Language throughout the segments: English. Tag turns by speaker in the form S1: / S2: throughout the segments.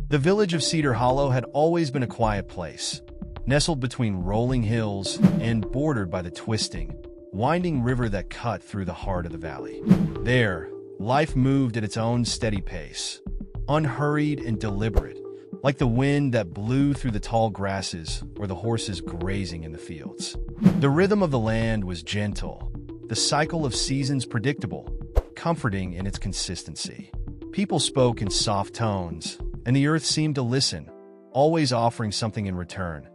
S1: The village of Cedar Hollow had always been a quiet place, nestled between rolling hills and bordered by the twisting, winding river that cut through the heart of the valley. There, life moved at its own steady pace, unhurried and deliberate, like the wind that blew through the tall grasses or the horses grazing in the fields. The rhythm of the land was gentle, the cycle of seasons predictable, comforting in its consistency. People spoke in soft tones, and the earth seemed to listen, always offering something in return,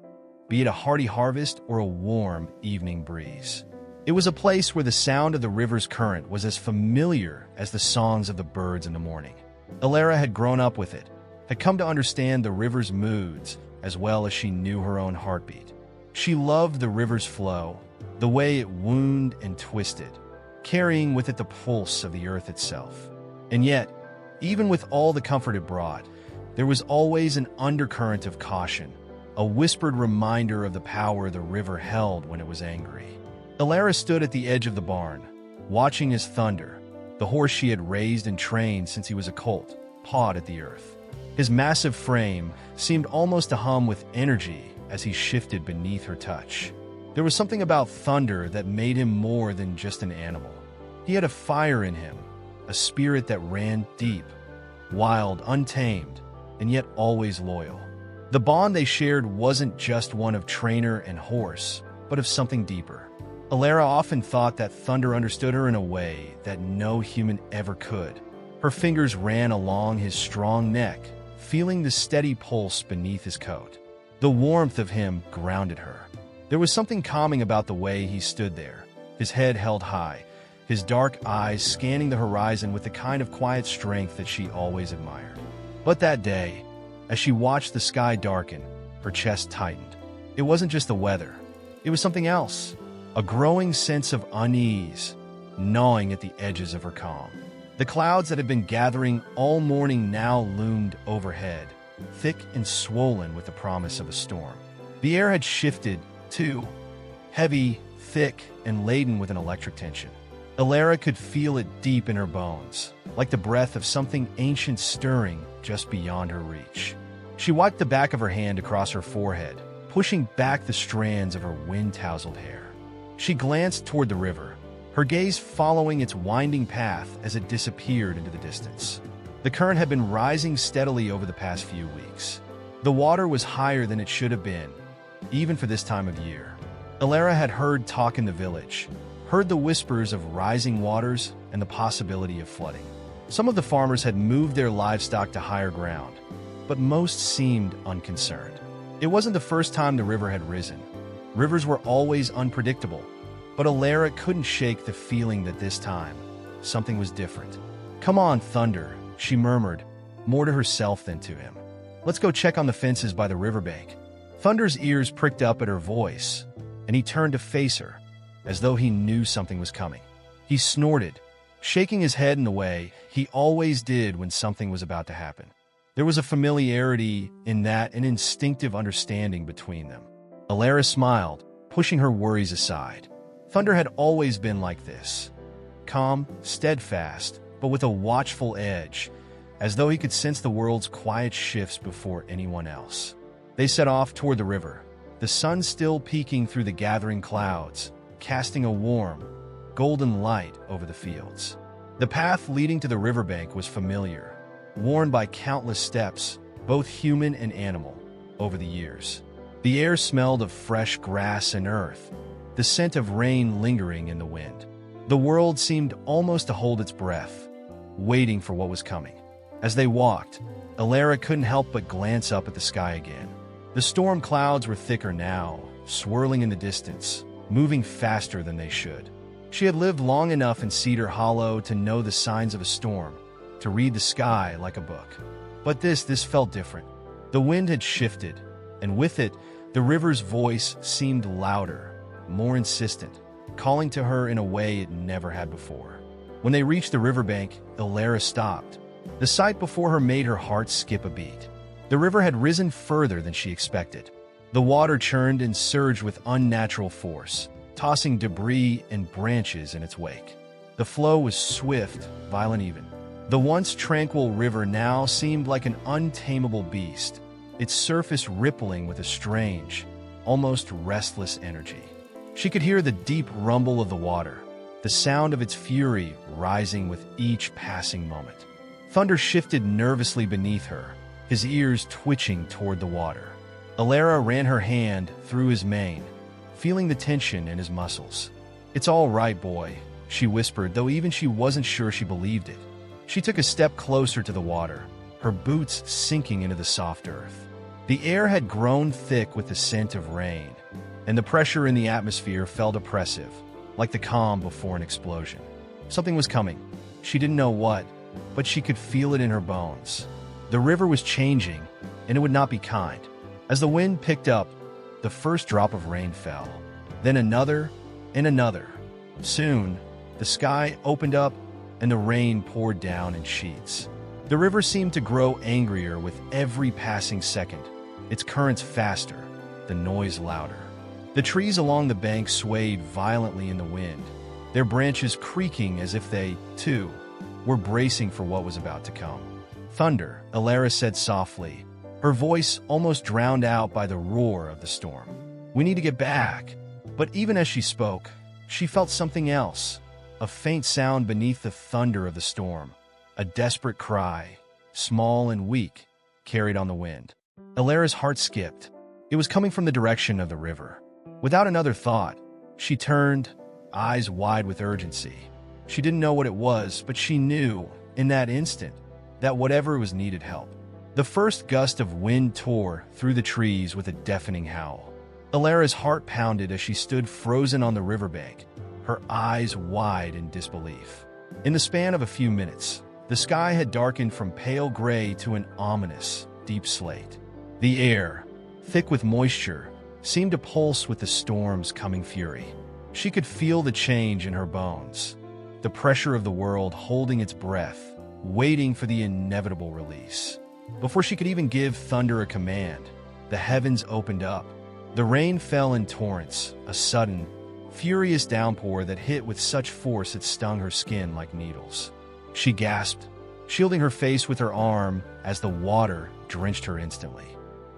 S1: be it a hearty harvest or a warm evening breeze. It was a place where the sound of the river's current was as familiar as the songs of the birds in the morning. Alara had grown up with it, had come to understand the river's moods as well as she knew her own heartbeat. She loved the river's flow, the way it wound and twisted, carrying with it the pulse of the earth itself. And yet, even with all the comfort it brought, there was always an undercurrent of caution, a whispered reminder of the power the river held when it was angry. Alara stood at the edge of the barn, watching as Thunder, the horse she had raised and trained since he was a colt, pawed at the earth. His massive frame seemed almost to hum with energy as he shifted beneath her touch. There was something about Thunder that made him more than just an animal. He had a fire in him, a spirit that ran deep, wild, untamed, and yet always loyal. The bond they shared wasn't just one of trainer and horse, but of something deeper. Alara often thought that Thunder understood her in a way that no human ever could. Her fingers ran along his strong neck, feeling the steady pulse beneath his coat. The warmth of him grounded her. There was something calming about the way he stood there, his head held high, his dark eyes scanning the horizon with the kind of quiet strength that she always admired. But that day, as she watched the sky darken, her chest tightened. It wasn't just the weather. It was something else. A growing sense of unease, gnawing at the edges of her calm. The clouds that had been gathering all morning now loomed overhead, thick and swollen with the promise of a storm. The air had shifted, too, heavy, thick, and laden with an electric tension. Alara could feel it deep in her bones, like the breath of something ancient stirring just beyond her reach. She wiped the back of her hand across her forehead, pushing back the strands of her wind-tousled hair. She glanced toward the river, her gaze following its winding path as it disappeared into the distance. The current had been rising steadily over the past few weeks. The water was higher than it should have been, even for this time of year. Alara had heard talk in the village, heard the whispers of rising waters and the possibility of flooding. Some of the farmers had moved their livestock to higher ground, but most seemed unconcerned. It wasn't the first time the river had risen. Rivers were always unpredictable, but Alara couldn't shake the feeling that this time, something was different. "Come on, Thunder," she murmured, more to herself than to him. "Let's go check on the fences by the riverbank." Thunder's ears pricked up at her voice, and he turned to face her, as though he knew something was coming. He snorted, shaking his head in the way he always did when something was about to happen. There was a familiarity in that, an instinctive understanding between them. Alara smiled, pushing her worries aside. Thunder had always been like this, calm, steadfast, but with a watchful edge, as though he could sense the world's quiet shifts before anyone else. They set off toward the river, the sun still peeking through the gathering clouds, casting a warm, golden light over the fields. The path leading to the riverbank was familiar, worn by countless steps, both human and animal, over the years. The air smelled of fresh grass and earth, the scent of rain lingering in the wind. The world seemed almost to hold its breath, waiting for what was coming. As they walked, Alara couldn't help but glance up at the sky again. The storm clouds were thicker now, swirling in the distance, moving faster than they should. She had lived long enough in Cedar Hollow to know the signs of a storm, to read the sky like a book. But this felt different. The wind had shifted, and with it, the river's voice seemed louder, more insistent, calling to her in a way it never had before. When they reached the riverbank, Alara stopped. The sight before her made her heart skip a beat. The river had risen further than she expected. The water churned and surged with unnatural force, tossing debris and branches in its wake. The flow was swift, violent even. The once tranquil river now seemed like an untamable beast, its surface rippling with a strange, almost restless energy. She could hear the deep rumble of the water, the sound of its fury rising with each passing moment. Thunder shifted nervously beneath her, his ears twitching toward the water. Alara ran her hand through his mane, feeling the tension in his muscles. "It's all right, boy," she whispered, though even she wasn't sure she believed it. She took a step closer to the water, her boots sinking into the soft earth. The air had grown thick with the scent of rain, and the pressure in the atmosphere felt oppressive, like the calm before an explosion. Something was coming. She didn't know what, but she could feel it in her bones. The river was changing, and it would not be kind. As the wind picked up, the first drop of rain fell, then another and another. Soon, the sky opened up, and the rain poured down in sheets. The river seemed to grow angrier with every passing second, its currents faster, the noise louder. The trees along the bank swayed violently in the wind, their branches creaking as if they, too, were bracing for what was about to come. "Thunder," Alara said softly, her voice almost drowned out by the roar of the storm. "We need to get back." But even as she spoke, she felt something else, a faint sound beneath the thunder of the storm, a desperate cry, small and weak, carried on the wind. Alara's heart skipped. It was coming from the direction of the river. Without another thought, she turned, eyes wide with urgency. She didn't know what it was, but she knew, in that instant, that whatever was needed help. The first gust of wind tore through the trees with a deafening howl. Alara's heart pounded as she stood frozen on the riverbank, her eyes wide in disbelief. In the span of a few minutes, the sky had darkened from pale gray to an ominous, deep slate. The air, thick with moisture, seemed to pulse with the storm's coming fury. She could feel the change in her bones, the pressure of the world holding its breath, waiting for the inevitable release. Before she could even give thunder a command, the heavens opened up. The rain fell in torrents, a sudden, furious downpour that hit with such force it stung her skin like needles. She gasped, shielding her face with her arm as the water drenched her instantly.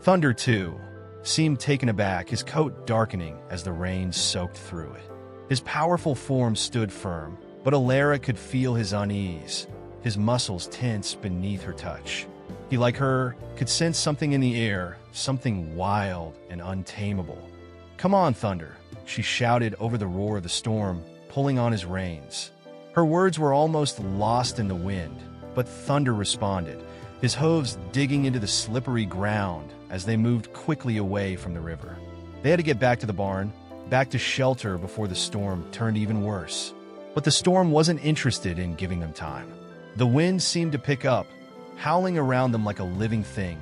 S1: Thunder, too, seemed taken aback, his coat darkening as the rain soaked through it. His powerful form stood firm, but Alara could feel his unease, his muscles tense beneath her touch. He, like her, could sense something in the air, something wild and untamable. "Come on, Thunder," she shouted over the roar of the storm, pulling on his reins. Her words were almost lost in the wind, but Thunder responded, his hooves digging into the slippery ground as they moved quickly away from the river. They had to get back to the barn, back to shelter before the storm turned even worse. But the storm wasn't interested in giving them time. The wind seemed to pick up, howling around them like a living thing,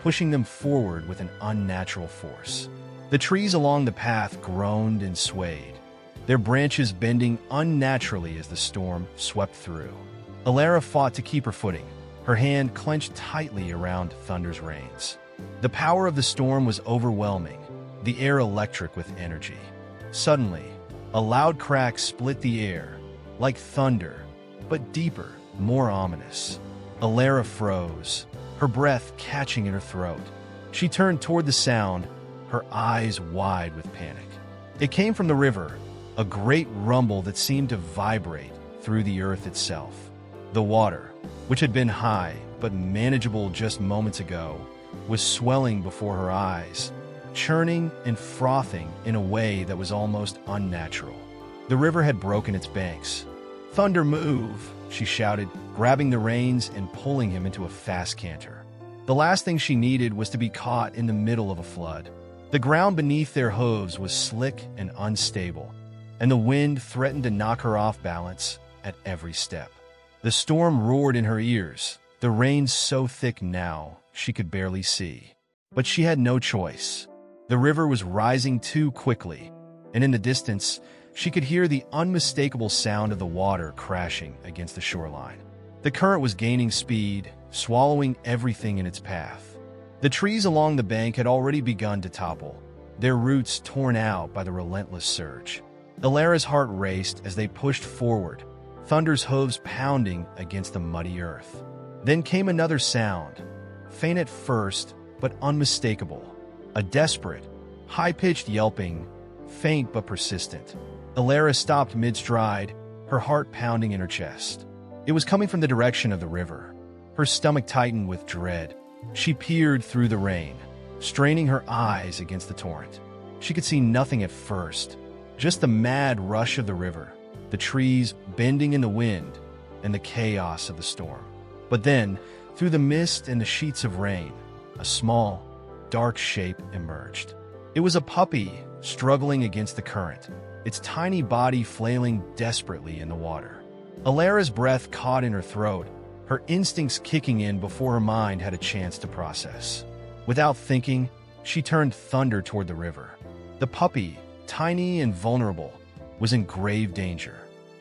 S1: pushing them forward with an unnatural force. The trees along the path groaned and swayed, their branches bending unnaturally as the storm swept through. Alara fought to keep her footing, her hand clenched tightly around Thunder's reins. The power of the storm was overwhelming, the air electric with energy. Suddenly, a loud crack split the air, like thunder, but deeper, more ominous. Alara froze, her breath catching in her throat. She turned toward the sound, her eyes wide with panic. It came from the river, a great rumble that seemed to vibrate through the earth itself. The water, which had been high but manageable just moments ago, was swelling before her eyes, churning and frothing in a way that was almost unnatural. The river had broken its banks. "Thunder, move!" she shouted, grabbing the reins and pulling him into a fast canter. The last thing she needed was to be caught in the middle of a flood. The ground beneath their hooves was slick and unstable, and the wind threatened to knock her off balance at every step. The storm roared in her ears, the rain so thick now she could barely see. But she had no choice. The river was rising too quickly, and in the distance, she could hear the unmistakable sound of the water crashing against the shoreline. The current was gaining speed, swallowing everything in its path. The trees along the bank had already begun to topple, their roots torn out by the relentless surge. Alara's heart raced as they pushed forward, Thunder's hooves pounding against the muddy earth. Then came another sound, faint at first, but unmistakable. A desperate, high-pitched yelping, faint but persistent. Alara stopped mid-stride, her heart pounding in her chest. It was coming from the direction of the river. Her stomach tightened with dread. She peered through the rain, straining her eyes against the torrent. She could see nothing at first, just the mad rush of the river, the trees bending in the wind, and the chaos of the storm. But then, through the mist and the sheets of rain, a small, dark shape emerged. It was a puppy struggling against the current, its tiny body flailing desperately in the water. Alara's breath caught in her throat, her instincts kicking in before her mind had a chance to process. Without thinking, she turned Thunder toward the river. The puppy, tiny and vulnerable, was in grave danger.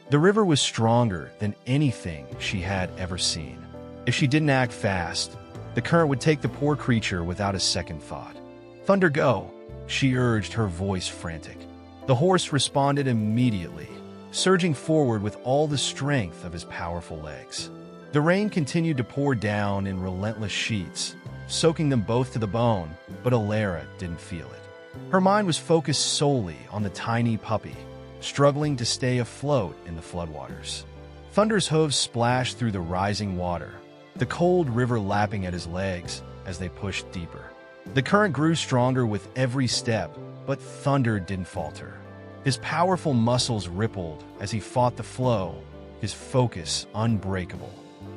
S1: The river was stronger than anything she had ever seen. If she didn't act fast, the current would take the poor creature without a second thought. "Thunder, go!" she urged, her voice frantic. The horse responded immediately, surging forward with all the strength of his powerful legs. The rain continued to pour down in relentless sheets, soaking them both to the bone, but Alara didn't feel it. Her mind was focused solely on the tiny puppy, struggling to stay afloat in the floodwaters. Thunder's hooves splashed through the rising water, the cold river lapping at his legs as they pushed deeper. The current grew stronger with every step, but Thunder didn't falter. His powerful muscles rippled as he fought the flow, his focus unbreakable.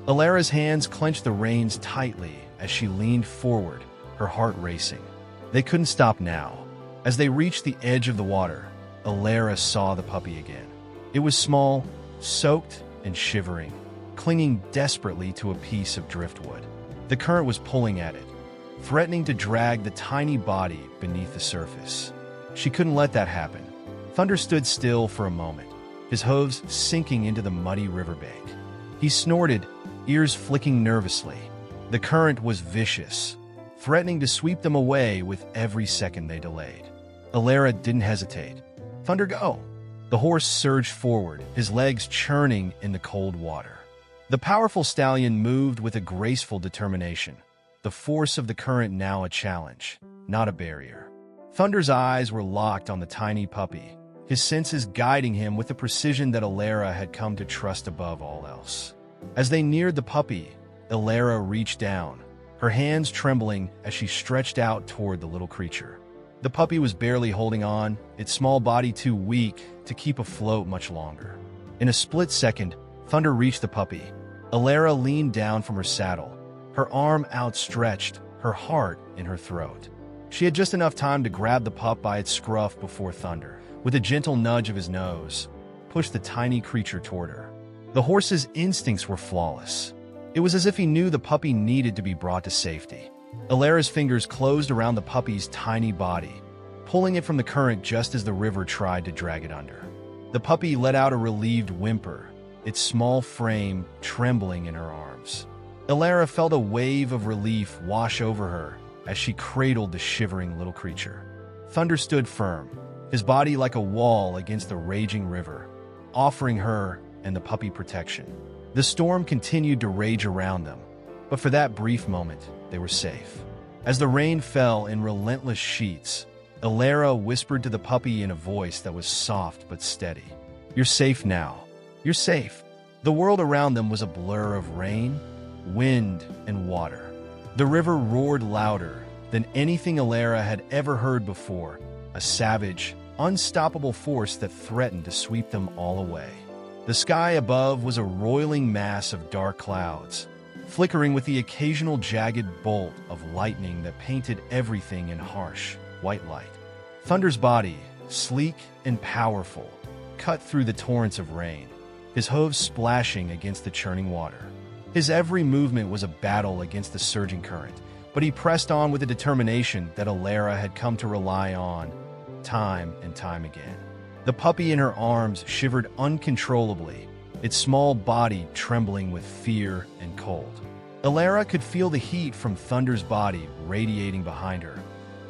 S1: Alara's hands clenched the reins tightly as she leaned forward, her heart racing. They couldn't stop now. As they reached the edge of the water, Alara saw the puppy again. It was small, soaked, and shivering, clinging desperately to a piece of driftwood. The current was pulling at it, threatening to drag the tiny body beneath the surface. She couldn't let that happen. Thunder stood still for a moment, his hooves sinking into the muddy riverbank. He snorted, ears flicking nervously. The current was vicious, threatening to sweep them away with every second they delayed. Alara didn't hesitate. "Thunder, go!" The horse surged forward, his legs churning in the cold water. The powerful stallion moved with a graceful determination, the force of the current now a challenge, not a barrier. Thunder's eyes were locked on the tiny puppy, his senses guiding him with the precision that Alara had come to trust above all else. As they neared the puppy, Alara reached down, her hands trembling as she stretched out toward the little creature. The puppy was barely holding on, its small body too weak to keep afloat much longer. In a split second, Thunder reached the puppy. Alara leaned down from her saddle, her arm outstretched, her heart in her throat. She had just enough time to grab the pup by its scruff before Thunder, with a gentle nudge of his nose, pushed the tiny creature toward her. The horse's instincts were flawless. It was as if he knew the puppy needed to be brought to safety. Alara's fingers closed around the puppy's tiny body, pulling it from the current just as the river tried to drag it under. The puppy let out a relieved whimper, its small frame trembling in her arms. Alara felt a wave of relief wash over her as she cradled the shivering little creature. Thunder stood firm, his body like a wall against the raging river, offering her and the puppy protection. The storm continued to rage around them, but for that brief moment, they were safe. As the rain fell in relentless sheets, Alara whispered to the puppy in a voice that was soft but steady. "You're safe now. You're safe." The world around them was a blur of rain, wind, and water. The river roared louder than anything Alara had ever heard before, a savage, unstoppable force that threatened to sweep them all away. The sky above was a roiling mass of dark clouds, flickering with the occasional jagged bolt of lightning that painted everything in harsh, white light. Thunder's body, sleek and powerful, cut through the torrents of rain, his hooves splashing against the churning water. His every movement was a battle against the surging current, but he pressed on with a determination that Alara had come to rely on time and time again. The puppy in her arms shivered uncontrollably, its small body trembling with fear and cold. Alara could feel the heat from Thunder's body radiating behind her,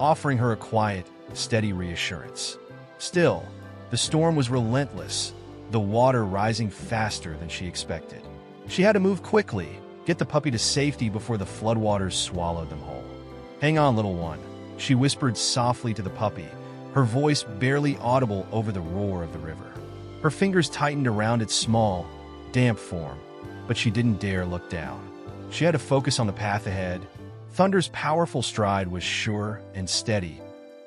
S1: offering her a quiet, steady reassurance. Still, the storm was relentless, the water rising faster than she expected. She had to move quickly, get the puppy to safety before the floodwaters swallowed them whole. "Hang on, little one," she whispered softly to the puppy, her voice barely audible over the roar of the river. Her fingers tightened around its small, damp form, but she didn't dare look down. She had to focus on the path ahead. Thunder's powerful stride was sure and steady,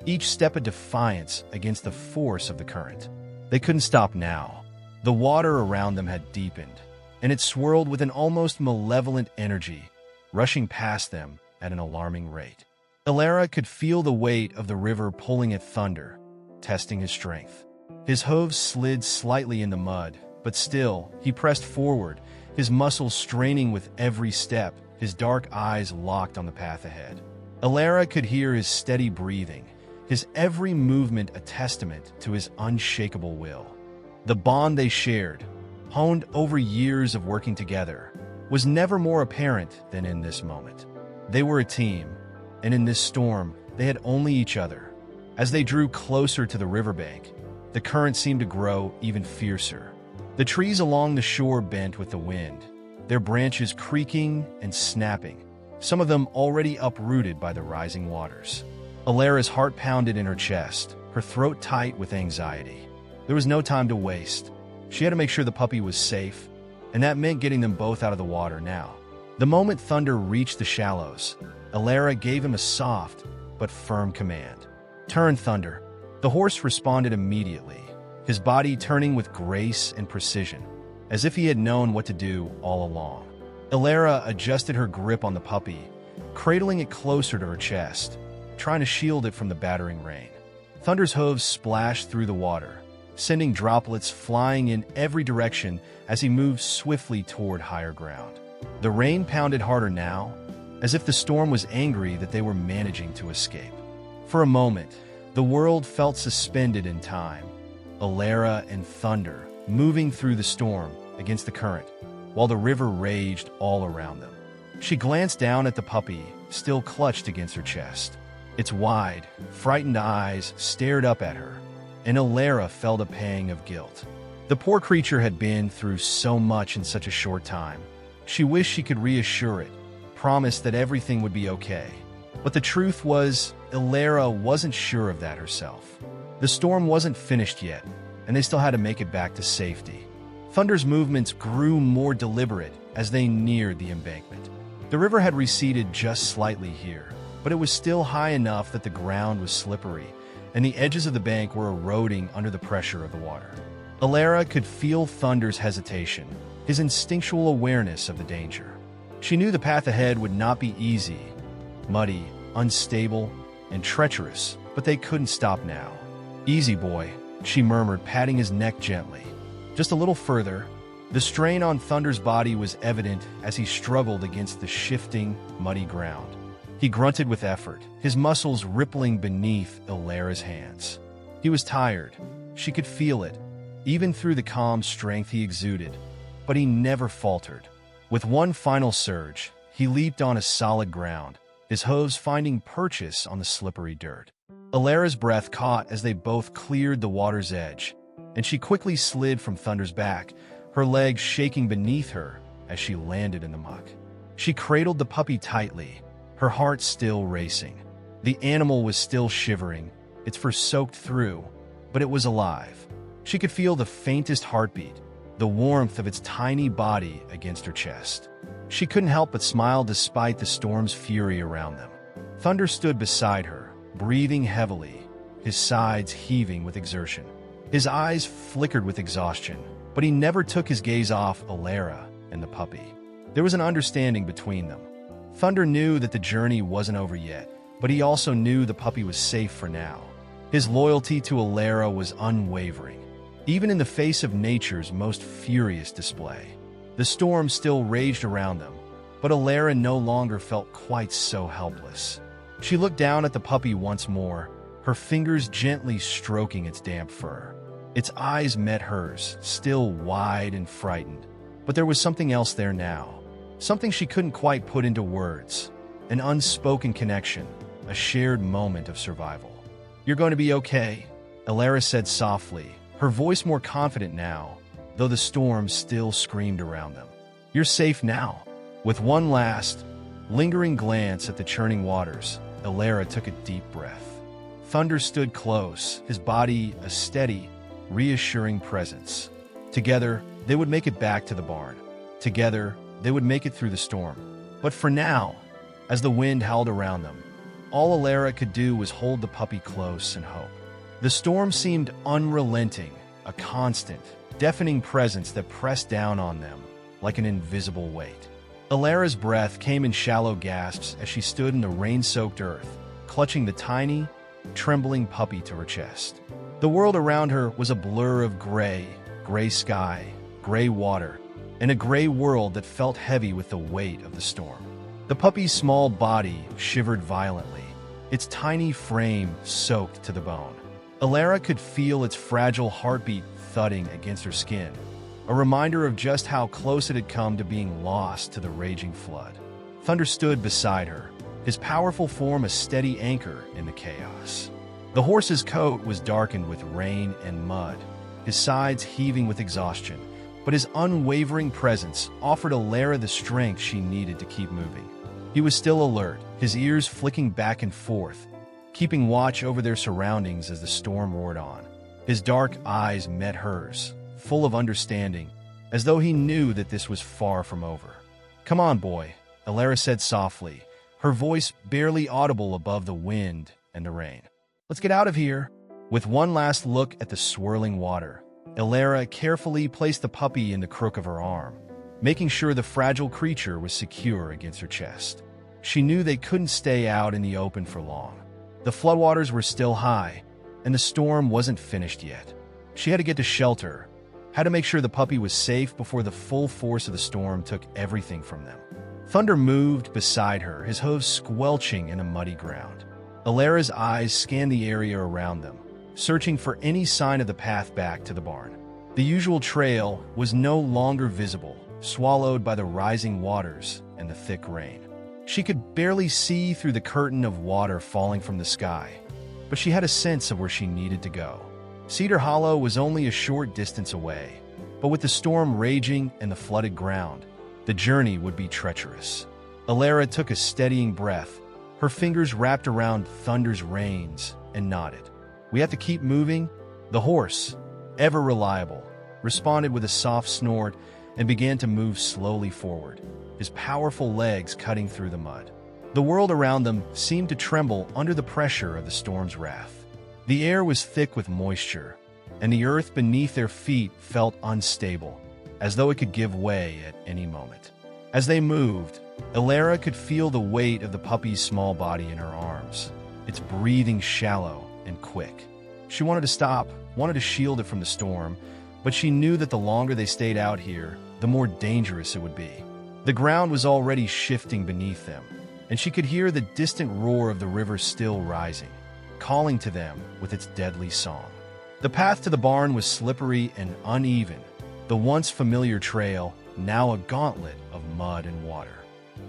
S1: each step a defiance against the force of the current. They couldn't stop now. The water around them had deepened, and it swirled with an almost malevolent energy, rushing past them at an alarming rate. Alara could feel the weight of the river pulling at Thunder, testing his strength. His hooves slid slightly in the mud, but still, he pressed forward, his muscles straining with every step, his dark eyes locked on the path ahead. Alara could hear his steady breathing, his every movement a testament to his unshakable will. The bond they shared, honed over years of working together, was never more apparent than in this moment. They were a team, and in this storm, they had only each other. As they drew closer to the riverbank, the current seemed to grow even fiercer. The trees along the shore bent with the wind, their branches creaking and snapping, some of them already uprooted by the rising waters. Alara's heart pounded in her chest, her throat tight with anxiety. There was no time to waste. She had to make sure the puppy was safe, and that meant getting them both out of the water now. The moment Thunder reached the shallows, Alara gave him a soft but firm command. "Turn, Thunder." The horse responded immediately, his body turning with grace and precision, as if he had known what to do all along. Alara adjusted her grip on the puppy, cradling it closer to her chest, trying to shield it from the battering rain. Thunder's hooves splashed through the water, sending droplets flying in every direction as he moved swiftly toward higher ground. The rain pounded harder now, as if the storm was angry that they were managing to escape. For a moment, the world felt suspended in time, Alara and Thunder moving through the storm against the current, while the river raged all around them. She glanced down at the puppy, still clutched against her chest. Its wide, frightened eyes stared up at her, and Alara felt a pang of guilt. The poor creature had been through so much in such a short time. She wished she could reassure it, promise that everything would be okay. But the truth was, Alara wasn't sure of that herself. The storm wasn't finished yet, and they still had to make it back to safety. Thunder's movements grew more deliberate as they neared the embankment. The river had receded just slightly here, but it was still high enough that the ground was slippery, and the edges of the bank were eroding under the pressure of the water. Alara could feel Thunder's hesitation, his instinctual awareness of the danger. She knew the path ahead would not be easy, muddy, unstable, and treacherous, but they couldn't stop now. "Easy, boy," she murmured, patting his neck gently. Just a little further. The strain on Thunder's body was evident as he struggled against the shifting, muddy ground. He grunted with effort, his muscles rippling beneath Alara's hands. He was tired. She could feel it, even through the calm strength he exuded, but he never faltered. With one final surge, he leaped on a solid ground, his hooves finding purchase on the slippery dirt. Alara's breath caught as they both cleared the water's edge, and she quickly slid from Thunder's back, her legs shaking beneath her as she landed in the muck. She cradled the puppy tightly, her heart still racing. The animal was still shivering, its fur soaked through, but it was alive. She could feel the faintest heartbeat, the warmth of its tiny body against her chest. She couldn't help but smile despite the storm's fury around them. Thunder stood beside her, breathing heavily, his sides heaving with exertion. His eyes flickered with exhaustion, but he never took his gaze off Alara and the puppy. There was an understanding between them. Thunder knew that the journey wasn't over yet, but he also knew the puppy was safe for now. His loyalty to Alara was unwavering, even in the face of nature's most furious display. The storm still raged around them, but Alara no longer felt quite so helpless. She looked down at the puppy once more, her fingers gently stroking its damp fur. Its eyes met hers, still wide and frightened, but there was something else there now. Something she couldn't quite put into words. An unspoken connection, a shared moment of survival. "You're going to be okay," Alara said softly, her voice more confident now, though the storm still screamed around them. "You're safe now." With one last, lingering glance at the churning waters, Alara took a deep breath. Thunder stood close, his body a steady, reassuring presence. Together, they would make it back to the barn. Together, they would make it through the storm. But for now, as the wind howled around them, all Alara could do was hold the puppy close and hope. The storm seemed unrelenting, a constant, deafening presence that pressed down on them like an invisible weight. Alara's breath came in shallow gasps as she stood in the rain-soaked earth, clutching the tiny, trembling puppy to her chest. The world around her was a blur of gray sky, gray water, and a gray world that felt heavy with the weight of the storm. The puppy's small body shivered violently, its tiny frame soaked to the bone. Alara could feel its fragile heartbeat thudding against her skin, a reminder of just how close it had come to being lost to the raging flood. Thunder stood beside her, his powerful form a steady anchor in the chaos. The horse's coat was darkened with rain and mud, his sides heaving with exhaustion, but his unwavering presence offered Alara the strength she needed to keep moving. He was still alert, his ears flicking back and forth, keeping watch over their surroundings as the storm roared on. His dark eyes met hers, full of understanding, as though he knew that this was far from over. "Come on, boy," Alara said softly, her voice barely audible above the wind and the rain. "Let's get out of here." With one last look at the swirling water, Alara carefully placed the puppy in the crook of her arm, making sure the fragile creature was secure against her chest. She knew they couldn't stay out in the open for long. The floodwaters were still high, and the storm wasn't finished yet. She had to get to shelter, had to make sure the puppy was safe before the full force of the storm took everything from them. Thunder moved beside her, his hooves squelching in a muddy ground. Alara's eyes scanned the area around them, searching for any sign of the path back to the barn. The usual trail was no longer visible, swallowed by the rising waters and the thick rain. She could barely see through the curtain of water falling from the sky, but she had a sense of where she needed to go. Cedar Hollow was only a short distance away, but with the storm raging and the flooded ground, the journey would be treacherous. Alara took a steadying breath, her fingers wrapped around Thunder's reins, and nodded. "We have to keep moving." The horse, ever reliable, responded with a soft snort and began to move slowly forward, his powerful legs cutting through the mud. The world around them seemed to tremble under the pressure of the storm's wrath. The air was thick with moisture, and the earth beneath their feet felt unstable, as though it could give way at any moment. As they moved, Alara could feel the weight of the puppy's small body in her arms, its breathing shallow and quick. She wanted to stop, wanted to shield it from the storm, but she knew that the longer they stayed out here, the more dangerous it would be. The ground was already shifting beneath them, and she could hear the distant roar of the river still rising, calling to them with its deadly song. The path to the barn was slippery and uneven, the once familiar trail now a gauntlet of mud and water.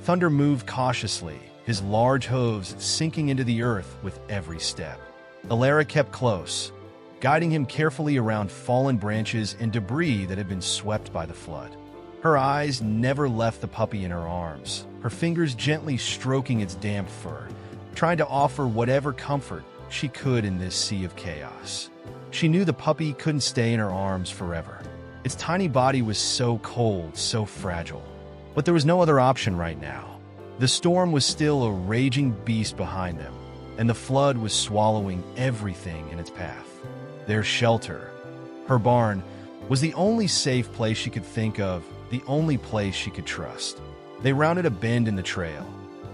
S1: Thunder moved cautiously, his large hooves sinking into the earth with every step. Alara kept close, guiding him carefully around fallen branches and debris that had been swept by the flood. Her eyes never left the puppy in her arms, her fingers gently stroking its damp fur, trying to offer whatever comfort she could in this sea of chaos. She knew the puppy couldn't stay in her arms forever. Its tiny body was so cold, so fragile. But there was no other option right now. The storm was still a raging beast behind them, and the flood was swallowing everything in its path. Their shelter, her barn, was the only safe place she could think of, the only place she could trust. They rounded a bend in the trail,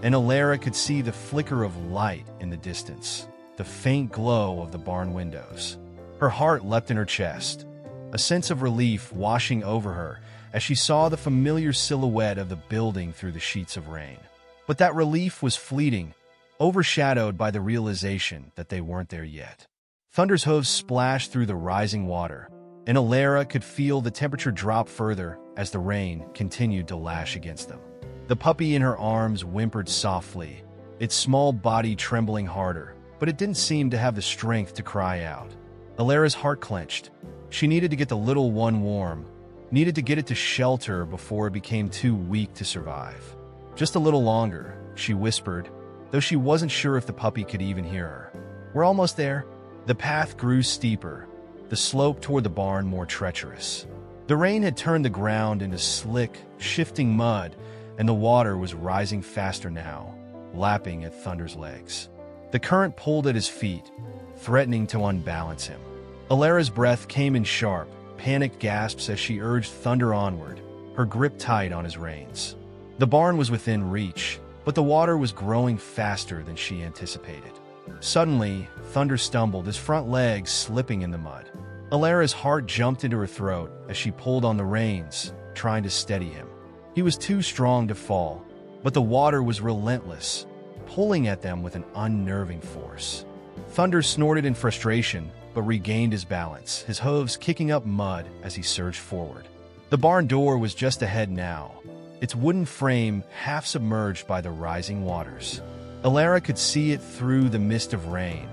S1: and Alara could see the flicker of light in the distance, the faint glow of the barn windows. Her heart leapt in her chest, a sense of relief washing over her as she saw the familiar silhouette of the building through the sheets of rain. But that relief was fleeting, overshadowed by the realization that they weren't there yet. Thunder's hooves splashed through the rising water, and Alara could feel the temperature drop further as the rain continued to lash against them. The puppy in her arms whimpered softly, its small body trembling harder, but it didn't seem to have the strength to cry out. Alara's heart clenched. She needed to get the little one warm, needed to get it to shelter before it became too weak to survive. Just a little longer, she whispered, though she wasn't sure if the puppy could even hear her. We're almost there. The path grew steeper, the slope toward the barn more treacherous. The rain had turned the ground into slick, shifting mud, and the water was rising faster now, lapping at Thunder's legs. The current pulled at his feet, threatening to unbalance him. Alara's breath came in sharp, panicked gasps as she urged Thunder onward, her grip tight on his reins. The barn was within reach, but the water was growing faster than she anticipated. Suddenly, Thunder stumbled, his front legs slipping in the mud. Alara's heart jumped into her throat as she pulled on the reins, trying to steady him. He was too strong to fall, but the water was relentless, pulling at them with an unnerving force. Thunder snorted in frustration, but regained his balance, his hooves kicking up mud as he surged forward. The barn door was just ahead now, its wooden frame half submerged by the rising waters. Alara could see it through the mist of rain,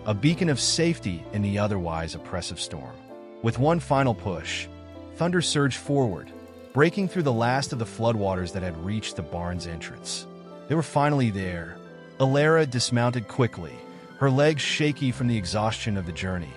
S1: a beacon of safety in the otherwise oppressive storm. With one final push, Thunder surged forward, breaking through the last of the floodwaters that had reached the barn's entrance. They were finally there. Alara dismounted quickly, her legs shaky from the exhaustion of the journey,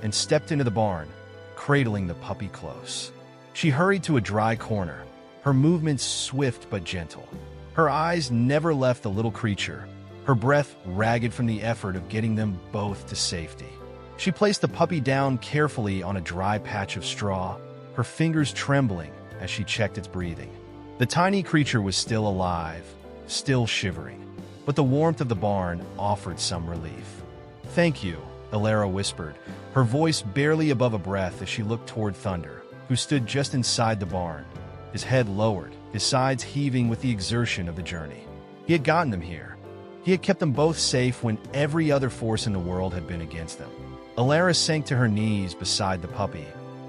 S1: and stepped into the barn, cradling the puppy close. She hurried to a dry corner, her movements swift but gentle. Her eyes never left the little creature, her breath ragged from the effort of getting them both to safety. She placed the puppy down carefully on a dry patch of straw, her fingers trembling as she checked its breathing. The tiny creature was still alive, still shivering, but the warmth of the barn offered some relief. "Thank you," Alara whispered, her voice barely above a breath as she looked toward Thunder, who stood just inside the barn, his head lowered, his sides heaving with the exertion of the journey. He had gotten them here. He had kept them both safe when every other force in the world had been against them. Alara sank to her knees beside the puppy,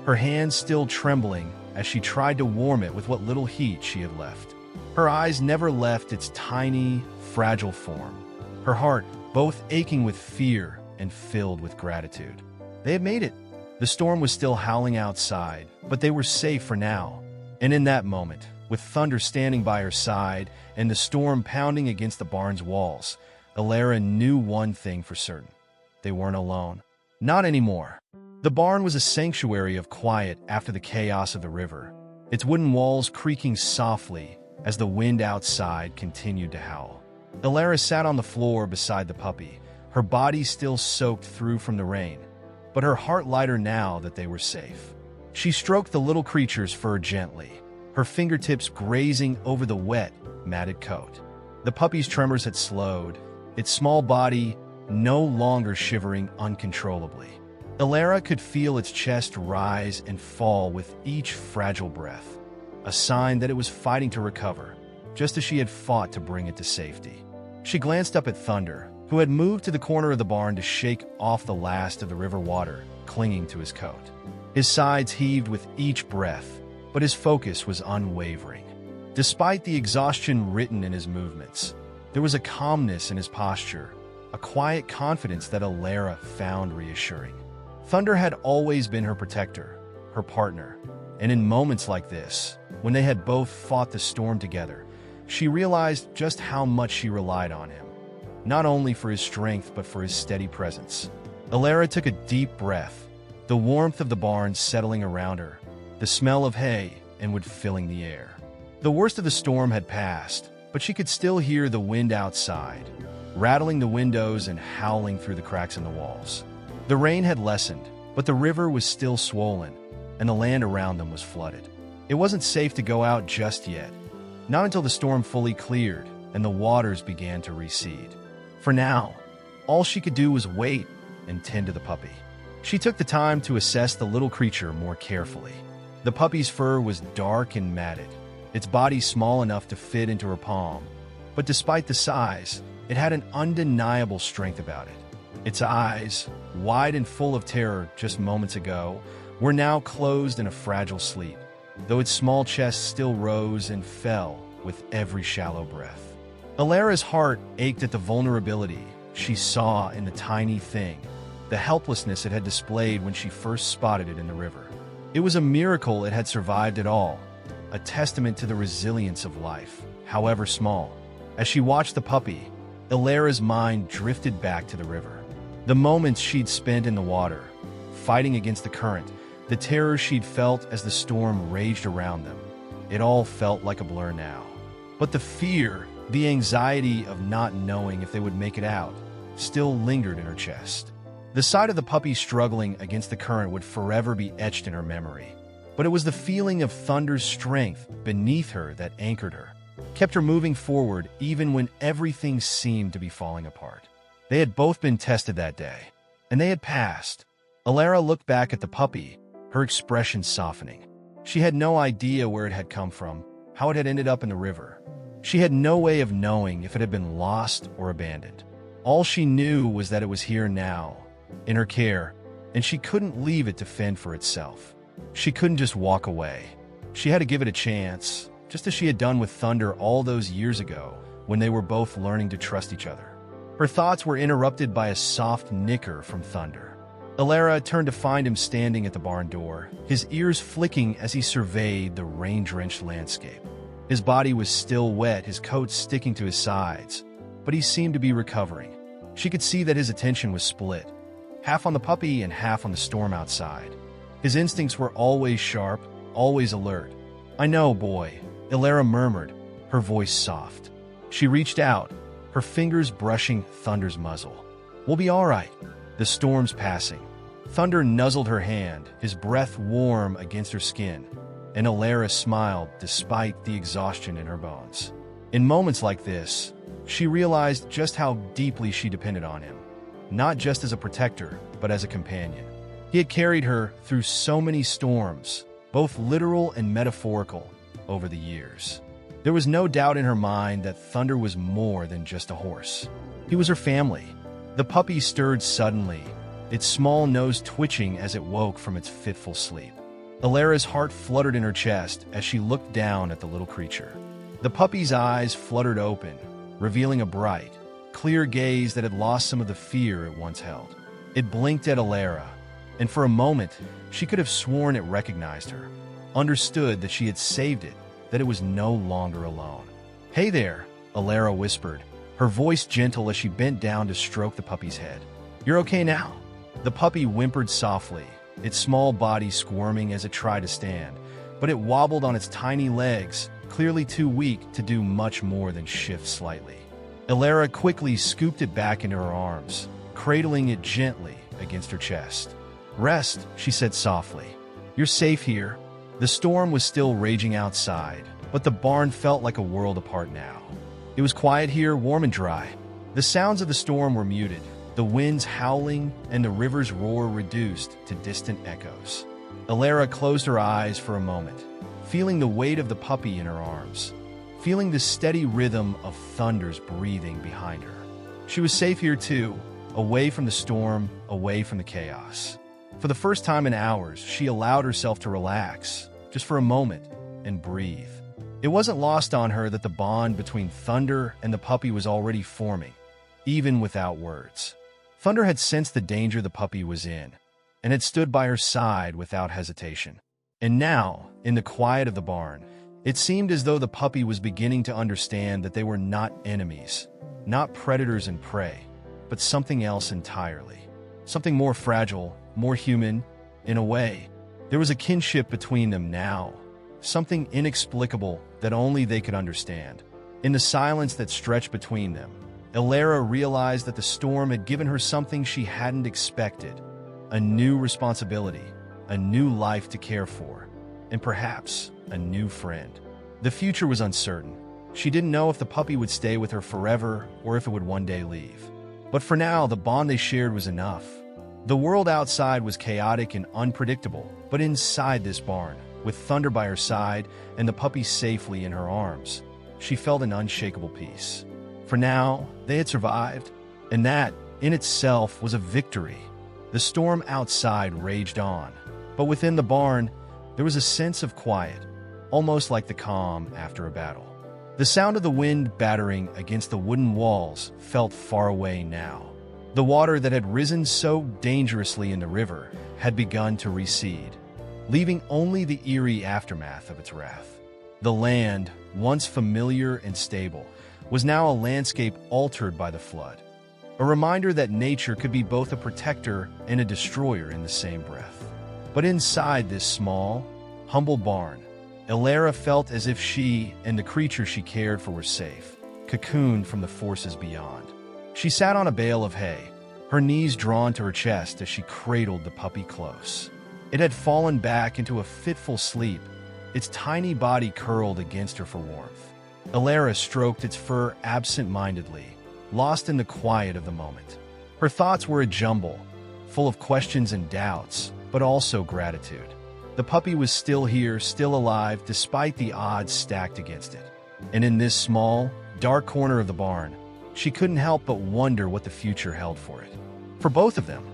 S1: her hands still trembling as she tried to warm it with what little heat she had left. Her eyes never left its tiny, fragile form, her heart both aching with fear and filled with gratitude. They had made it. The storm was still howling outside, but they were safe for now. And in that moment, with Thunder standing by her side and the storm pounding against the barn's walls, Alara knew one thing for certain. They weren't alone. Not anymore. The barn was a sanctuary of quiet after the chaos of the river, its wooden walls creaking softly as the wind outside continued to howl. Alara sat on the floor beside the puppy, her body still soaked through from the rain, but her heart lighter now that they were safe. She stroked the little creature's fur gently, her fingertips grazing over the wet, matted coat. The puppy's tremors had slowed, its small body no longer shivering uncontrollably. Alara could feel its chest rise and fall with each fragile breath, a sign that it was fighting to recover, just as she had fought to bring it to safety. She glanced up at Thunder, who had moved to the corner of the barn to shake off the last of the river water clinging to his coat. His sides heaved with each breath, but his focus was unwavering. Despite the exhaustion written in his movements, there was a calmness in his posture, a quiet confidence that Alara found reassuring. Thunder had always been her protector, her partner, and in moments like this, when they had both fought the storm together, she realized just how much she relied on him, not only for his strength but for his steady presence. Alara took a deep breath, the warmth of the barn settling around her, the smell of hay and wood filling the air. The worst of the storm had passed, but she could still hear the wind outside, rattling the windows and howling through the cracks in the walls. The rain had lessened, but the river was still swollen, and the land around them was flooded. It wasn't safe to go out just yet, not until the storm fully cleared and the waters began to recede. For now, all she could do was wait and tend to the puppy. She took the time to assess the little creature more carefully. The puppy's fur was dark and matted, its body small enough to fit into her palm, but despite the size, it had an undeniable strength about it. Its eyes, wide and full of terror just moments ago, were now closed in a fragile sleep, though its small chest still rose and fell with every shallow breath. Alara's heart ached at the vulnerability she saw in the tiny thing, the helplessness it had displayed when she first spotted it in the river. It was a miracle it had survived at all, a testament to the resilience of life, however small. As she watched the puppy, Ilara's mind drifted back to the river. The moments she'd spent in the water, fighting against the current, the terror she'd felt as the storm raged around them. It all felt like a blur now. But the fear, the anxiety of not knowing if they would make it out, still lingered in her chest. The sight of the puppy struggling against the current would forever be etched in her memory. But it was the feeling of Thunder's strength beneath her that anchored her, kept her moving forward even when everything seemed to be falling apart. They had both been tested that day, and they had passed. Ilara looked back at the puppy, her expression softening. She had no idea where it had come from, how it had ended up in the river. She had no way of knowing if it had been lost or abandoned. All she knew was that it was here now, in her care, and she couldn't leave it to fend for itself. She couldn't just walk away. She had to give it a chance, just as she had done with Thunder all those years ago when they were both learning to trust each other. Her thoughts were interrupted by a soft nicker from Thunder. Ilara turned to find him standing at the barn door, his ears flicking as he surveyed the rain-drenched landscape. His body was still wet, his coat sticking to his sides, but he seemed to be recovering. She could see that his attention was split, half on the puppy and half on the storm outside. His instincts were always sharp, always alert. "I know, boy," Ilara murmured, her voice soft. She reached out, her fingers brushing Thunder's muzzle. "We'll be all right. The storm's passing." Thunder nuzzled her hand, his breath warm against her skin, and Ilara smiled despite the exhaustion in her bones. In moments like this, she realized just how deeply she depended on him, not just as a protector, but as a companion. He had carried her through so many storms, both literal and metaphorical, over the years. There was no doubt in her mind that Thunder was more than just a horse. He was her family. The puppy stirred suddenly, its small nose twitching as it woke from its fitful sleep. Ilara's heart fluttered in her chest as she looked down at the little creature. The puppy's eyes fluttered open, revealing a bright, clear gaze that had lost some of the fear it once held. It blinked at Ilara, and for a moment, she could have sworn it recognized her, understood that she had saved it, that it was no longer alone. "Hey there," Ilara whispered, her voice gentle as she bent down to stroke the puppy's head. "You're okay now?" The puppy whimpered softly, its small body squirming as it tried to stand, but it wobbled on its tiny legs, clearly too weak to do much more than shift slightly. Ilara quickly scooped it back into her arms, cradling it gently against her chest. "Rest," she said softly. "You're safe here." The storm was still raging outside, but the barn felt like a world apart now. It was quiet here, warm and dry. The sounds of the storm were muted, the winds howling and the river's roar reduced to distant echoes. Ilara closed her eyes for a moment, feeling the weight of the puppy in her arms, feeling the steady rhythm of Thunder's breathing behind her. She was safe here too, away from the storm, away from the chaos. For the first time in hours, she allowed herself to relax, just for a moment, and breathe. It wasn't lost on her that the bond between Thunder and the puppy was already forming, even without words. Thunder had sensed the danger the puppy was in, and had stood by her side without hesitation. And now, in the quiet of the barn, it seemed as though the puppy was beginning to understand that they were not enemies, not predators and prey, but something else entirely. Something more fragile, more human, in a way. There was a kinship between them now, something inexplicable that only they could understand. In the silence that stretched between them, Ilara realized that the storm had given her something she hadn't expected, a new responsibility, a new life to care for, and perhaps a new friend. The future was uncertain. She didn't know if the puppy would stay with her forever or if it would one day leave. But for now, the bond they shared was enough. The world outside was chaotic and unpredictable, but inside this barn, with Thunder by her side and the puppy safely in her arms, she felt an unshakable peace. For now, they had survived, and that, in itself, was a victory. The storm outside raged on, but within the barn, there was a sense of quiet, almost like the calm after a battle. The sound of the wind battering against the wooden walls felt far away now. The water that had risen so dangerously in the river had begun to recede. leaving only the eerie aftermath of its wrath. The land, once familiar and stable, was now a landscape altered by the flood. A reminder that nature could be both a protector and a destroyer in the same breath. But inside this small, humble barn, Elara felt as if she and the creature she cared for were safe, cocooned from the forces beyond. She sat on a bale of hay, her knees drawn to her chest as she cradled the puppy close. It had fallen back into a fitful sleep, its tiny body curled against her for warmth. Elara stroked its fur absent-mindedly, lost in the quiet of the moment. Her thoughts were a jumble, full of questions and doubts, but also gratitude. The puppy was still here, still alive, despite the odds stacked against it. And in this small, dark corner of the barn, she couldn't help but wonder what the future held for it. For both of them,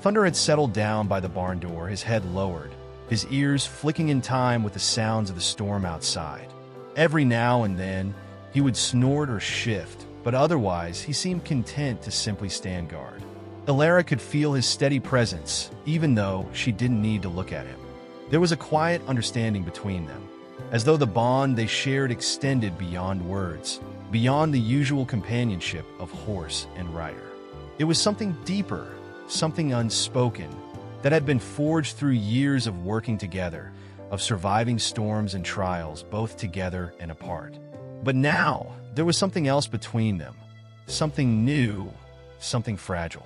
S1: Thunder had settled down by the barn door, his head lowered, his ears flicking in time with the sounds of the storm outside. Every now and then, he would snort or shift, but otherwise he seemed content to simply stand guard. Elara could feel his steady presence, even though she didn't need to look at him. There was a quiet understanding between them, as though the bond they shared extended beyond words, beyond the usual companionship of horse and rider. It was something deeper, something unspoken, that had been forged through years of working together, of surviving storms and trials, both together and apart. But now, there was something else between them, something new, something fragile.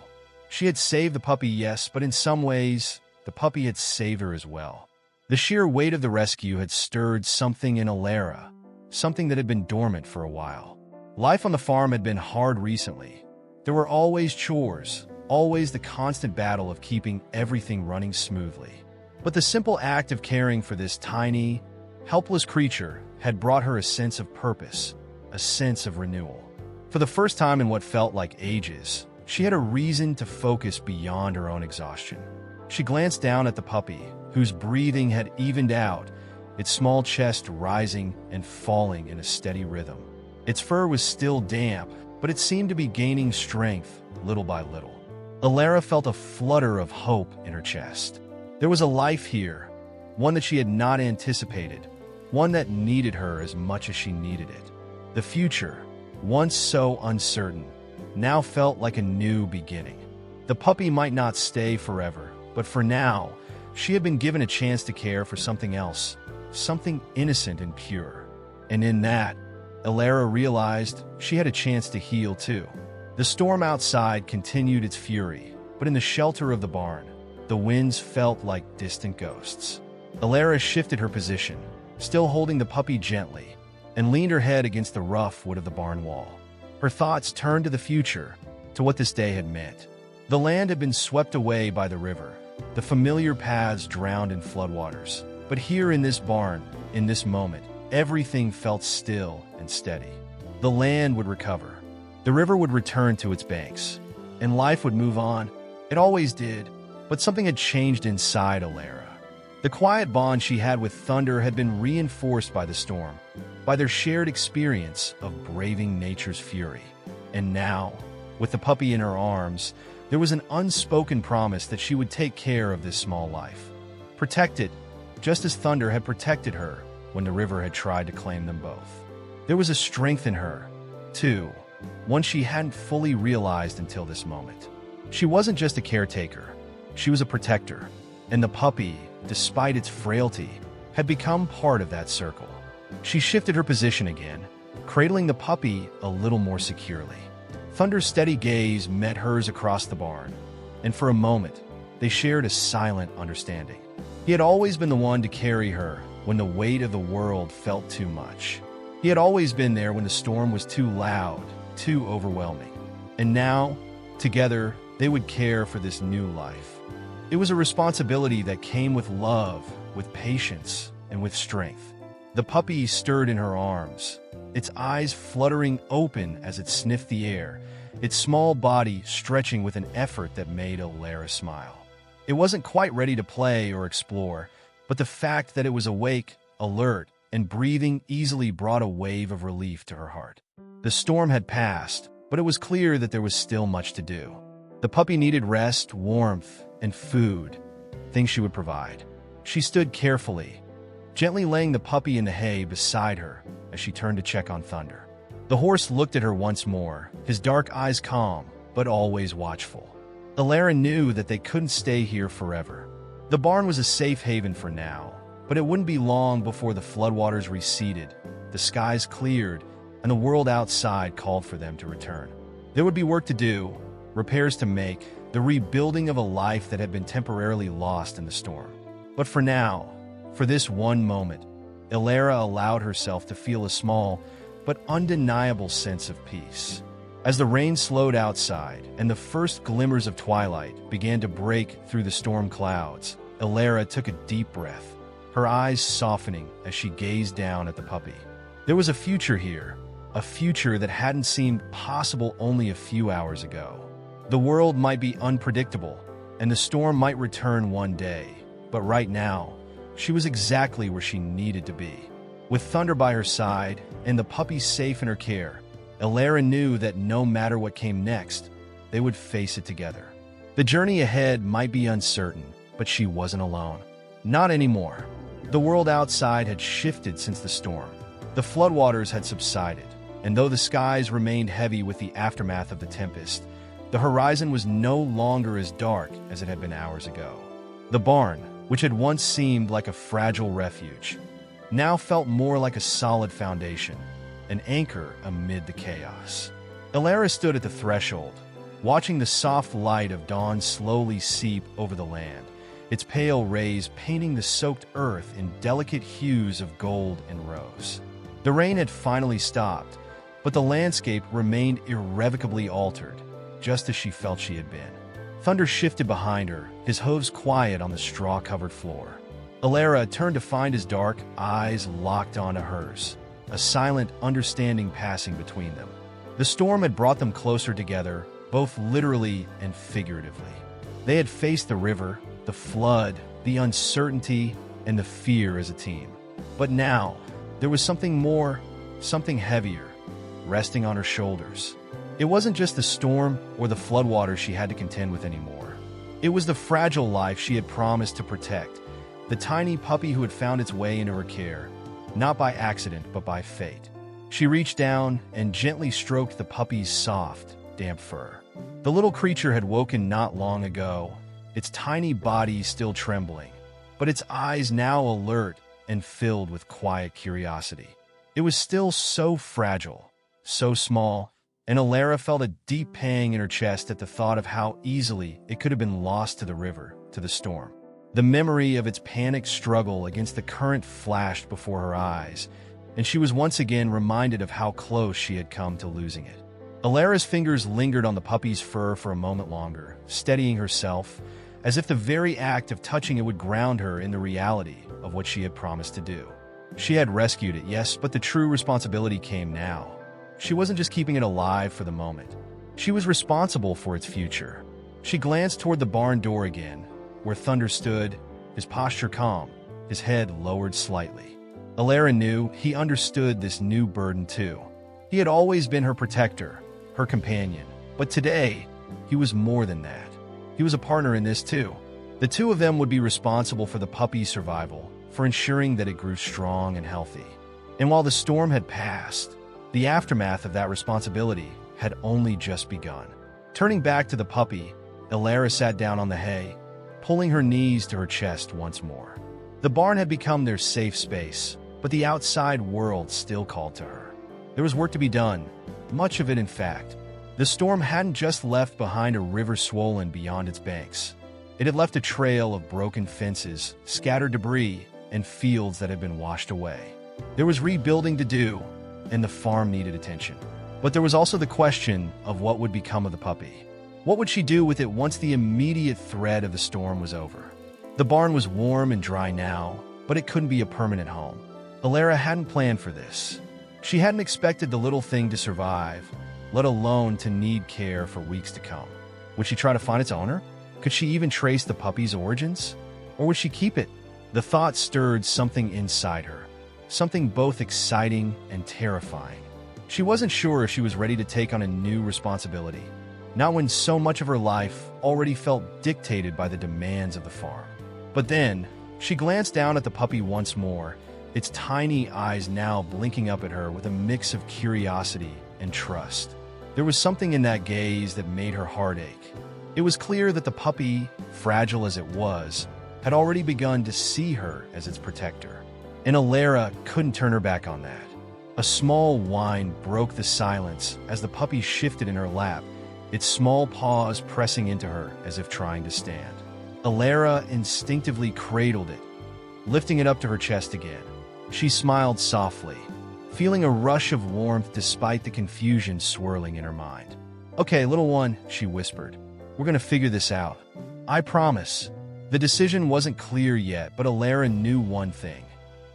S1: She had saved the puppy, yes, but in some ways, the puppy had saved her as well. The sheer weight of the rescue had stirred something in Elara, something that had been dormant for a while. Life on the farm had been hard recently. There were always chores, always the constant battle of keeping everything running smoothly. But the simple act of caring for this tiny, helpless creature had brought her a sense of purpose, a sense of renewal. For the first time in what felt like ages, she had a reason to focus beyond her own exhaustion. She glanced down at the puppy, whose breathing had evened out, its small chest rising and falling in a steady rhythm. Its fur was still damp, but it seemed to be gaining strength little by little. Elara felt a flutter of hope in her chest. There was a life here, one that she had not anticipated, one that needed her as much as she needed it. The future, once so uncertain, now felt like a new beginning. The puppy might not stay forever, but for now, she had been given a chance to care for something else, something innocent and pure. And in that, Elara realized she had a chance to heal too. The storm outside continued its fury, but in the shelter of the barn, the winds felt like distant ghosts. Elara shifted her position, still holding the puppy gently, and leaned her head against the rough wood of the barn wall. Her thoughts turned to the future, to what this day had meant. The land had been swept away by the river, the familiar paths drowned in floodwaters. But here in this barn, in this moment, everything felt still and steady. The land would recover. The river would return to its banks, and life would move on. It always did, but something had changed inside Elara. The quiet bond she had with Thunder had been reinforced by the storm, by their shared experience of braving nature's fury. And now, with the puppy in her arms, there was an unspoken promise that she would take care of this small life. Protect it, just as Thunder had protected her when the river had tried to claim them both. There was a strength in her, too, one she hadn't fully realized until this moment. She wasn't just a caretaker, she was a protector, and the puppy, despite its frailty, had become part of that circle. She shifted her position again, cradling the puppy a little more securely. Thunder's steady gaze met hers across the barn, and for a moment, they shared a silent understanding. He had always been the one to carry her when the weight of the world felt too much. He had always been there when the storm was too loud, too overwhelming. And now, together, they would care for this new life. It was a responsibility that came with love, with patience, and with strength. The puppy stirred in her arms, its eyes fluttering open as it sniffed the air, its small body stretching with an effort that made Elara smile. It wasn't quite ready to play or explore, but the fact that it was awake, alert, and breathing easily brought a wave of relief to her heart. The storm had passed, but it was clear that there was still much to do. The puppy needed rest, warmth, and food, things she would provide. She stood carefully, gently laying the puppy in the hay beside her as she turned to check on Thunder. The horse looked at her once more, his dark eyes calm, but always watchful. Elara knew that they couldn't stay here forever. The barn was a safe haven for now, but it wouldn't be long before the floodwaters receded, the skies cleared, and the world outside called for them to return. There would be work to do, repairs to make, the rebuilding of a life that had been temporarily lost in the storm. But for now, for this one moment, Elara allowed herself to feel a small but undeniable sense of peace. As the rain slowed outside and the first glimmers of twilight began to break through the storm clouds, Elara took a deep breath, her eyes softening as she gazed down at the puppy. There was a future here, a future that hadn't seemed possible only a few hours ago. The world might be unpredictable, and the storm might return one day, but right now, she was exactly where she needed to be. With Thunder by her side and the puppy safe in her care, Elara knew that no matter what came next, they would face it together. The journey ahead might be uncertain, but she wasn't alone. Not anymore. The world outside had shifted since the storm. The floodwaters had subsided, and though the skies remained heavy with the aftermath of the tempest, the horizon was no longer as dark as it had been hours ago. The barn, which had once seemed like a fragile refuge, now felt more like a solid foundation, an anchor amid the chaos. Elara stood at the threshold, watching the soft light of dawn slowly seep over the land, its pale rays painting the soaked earth in delicate hues of gold and rose. The rain had finally stopped, but the landscape remained irrevocably altered, just as she felt she had been. Thunder shifted behind her, his hooves quiet on the straw-covered floor. Elara turned to find his dark eyes locked onto hers, a silent understanding passing between them. The storm had brought them closer together, both literally and figuratively. They had faced the river, the flood, the uncertainty, and the fear as a team. But now, there was something more, something heavier, resting on her shoulders. It wasn't just the storm or the floodwaters she had to contend with anymore. It was the fragile life she had promised to protect, the tiny puppy who had found its way into her care, not by accident but by fate. She reached down and gently stroked the puppy's soft, damp fur. The little creature had woken not long ago, its tiny body still trembling, but its eyes now alert and filled with quiet curiosity. It was still so fragile, so small, and Elara felt a deep pang in her chest at the thought of how easily it could have been lost to the river, to the storm. The memory of its panicked struggle against the current flashed before her eyes, and she was once again reminded of how close she had come to losing it. Elara's fingers lingered on the puppy's fur for a moment longer, steadying herself, as if the very act of touching it would ground her in the reality of what she had promised to do. She had rescued it, yes, but the true responsibility came now. She wasn't just keeping it alive for the moment. She was responsible for its future. She glanced toward the barn door again, where Thunder stood, his posture calm, his head lowered slightly. Elara knew he understood this new burden too. He had always been her protector, her companion, but today, he was more than that. He was a partner in this too. The two of them would be responsible for the puppy's survival, for ensuring that it grew strong and healthy. And while the storm had passed, the aftermath of that responsibility had only just begun. Turning back to the puppy, Elara sat down on the hay, pulling her knees to her chest once more. The barn had become their safe space, but the outside world still called to her. There was work to be done, much of it in fact. The storm hadn't just left behind a river swollen beyond its banks. It had left a trail of broken fences, scattered debris, and fields that had been washed away. There was rebuilding to do, and the farm needed attention. But there was also the question of what would become of the puppy. What would she do with it once the immediate threat of the storm was over? The barn was warm and dry now, but it couldn't be a permanent home. Elara hadn't planned for this. She hadn't expected the little thing to survive, let alone to need care for weeks to come. Would she try to find its owner? Could she even trace the puppy's origins? Or would she keep it? The thought stirred something inside her, something both exciting and terrifying. She wasn't sure if she was ready to take on a new responsibility, not when so much of her life already felt dictated by the demands of the farm. But then, She glanced down at the puppy once more, its tiny eyes now blinking up at her with a mix of curiosity and trust. There was something in that gaze that made her heart ache. It was clear that the puppy, fragile as it was, had already begun to see her as its protector. And Alara couldn't turn her back on that. A small whine broke the silence as the puppy shifted in her lap, its small paws pressing into her as if trying to stand. Alara instinctively cradled it, lifting it up to her chest again. She smiled softly, feeling a rush of warmth despite the confusion swirling in her mind. "Okay, little one," she whispered. "We're gonna figure this out. I promise." The decision wasn't clear yet, but Alara knew one thing.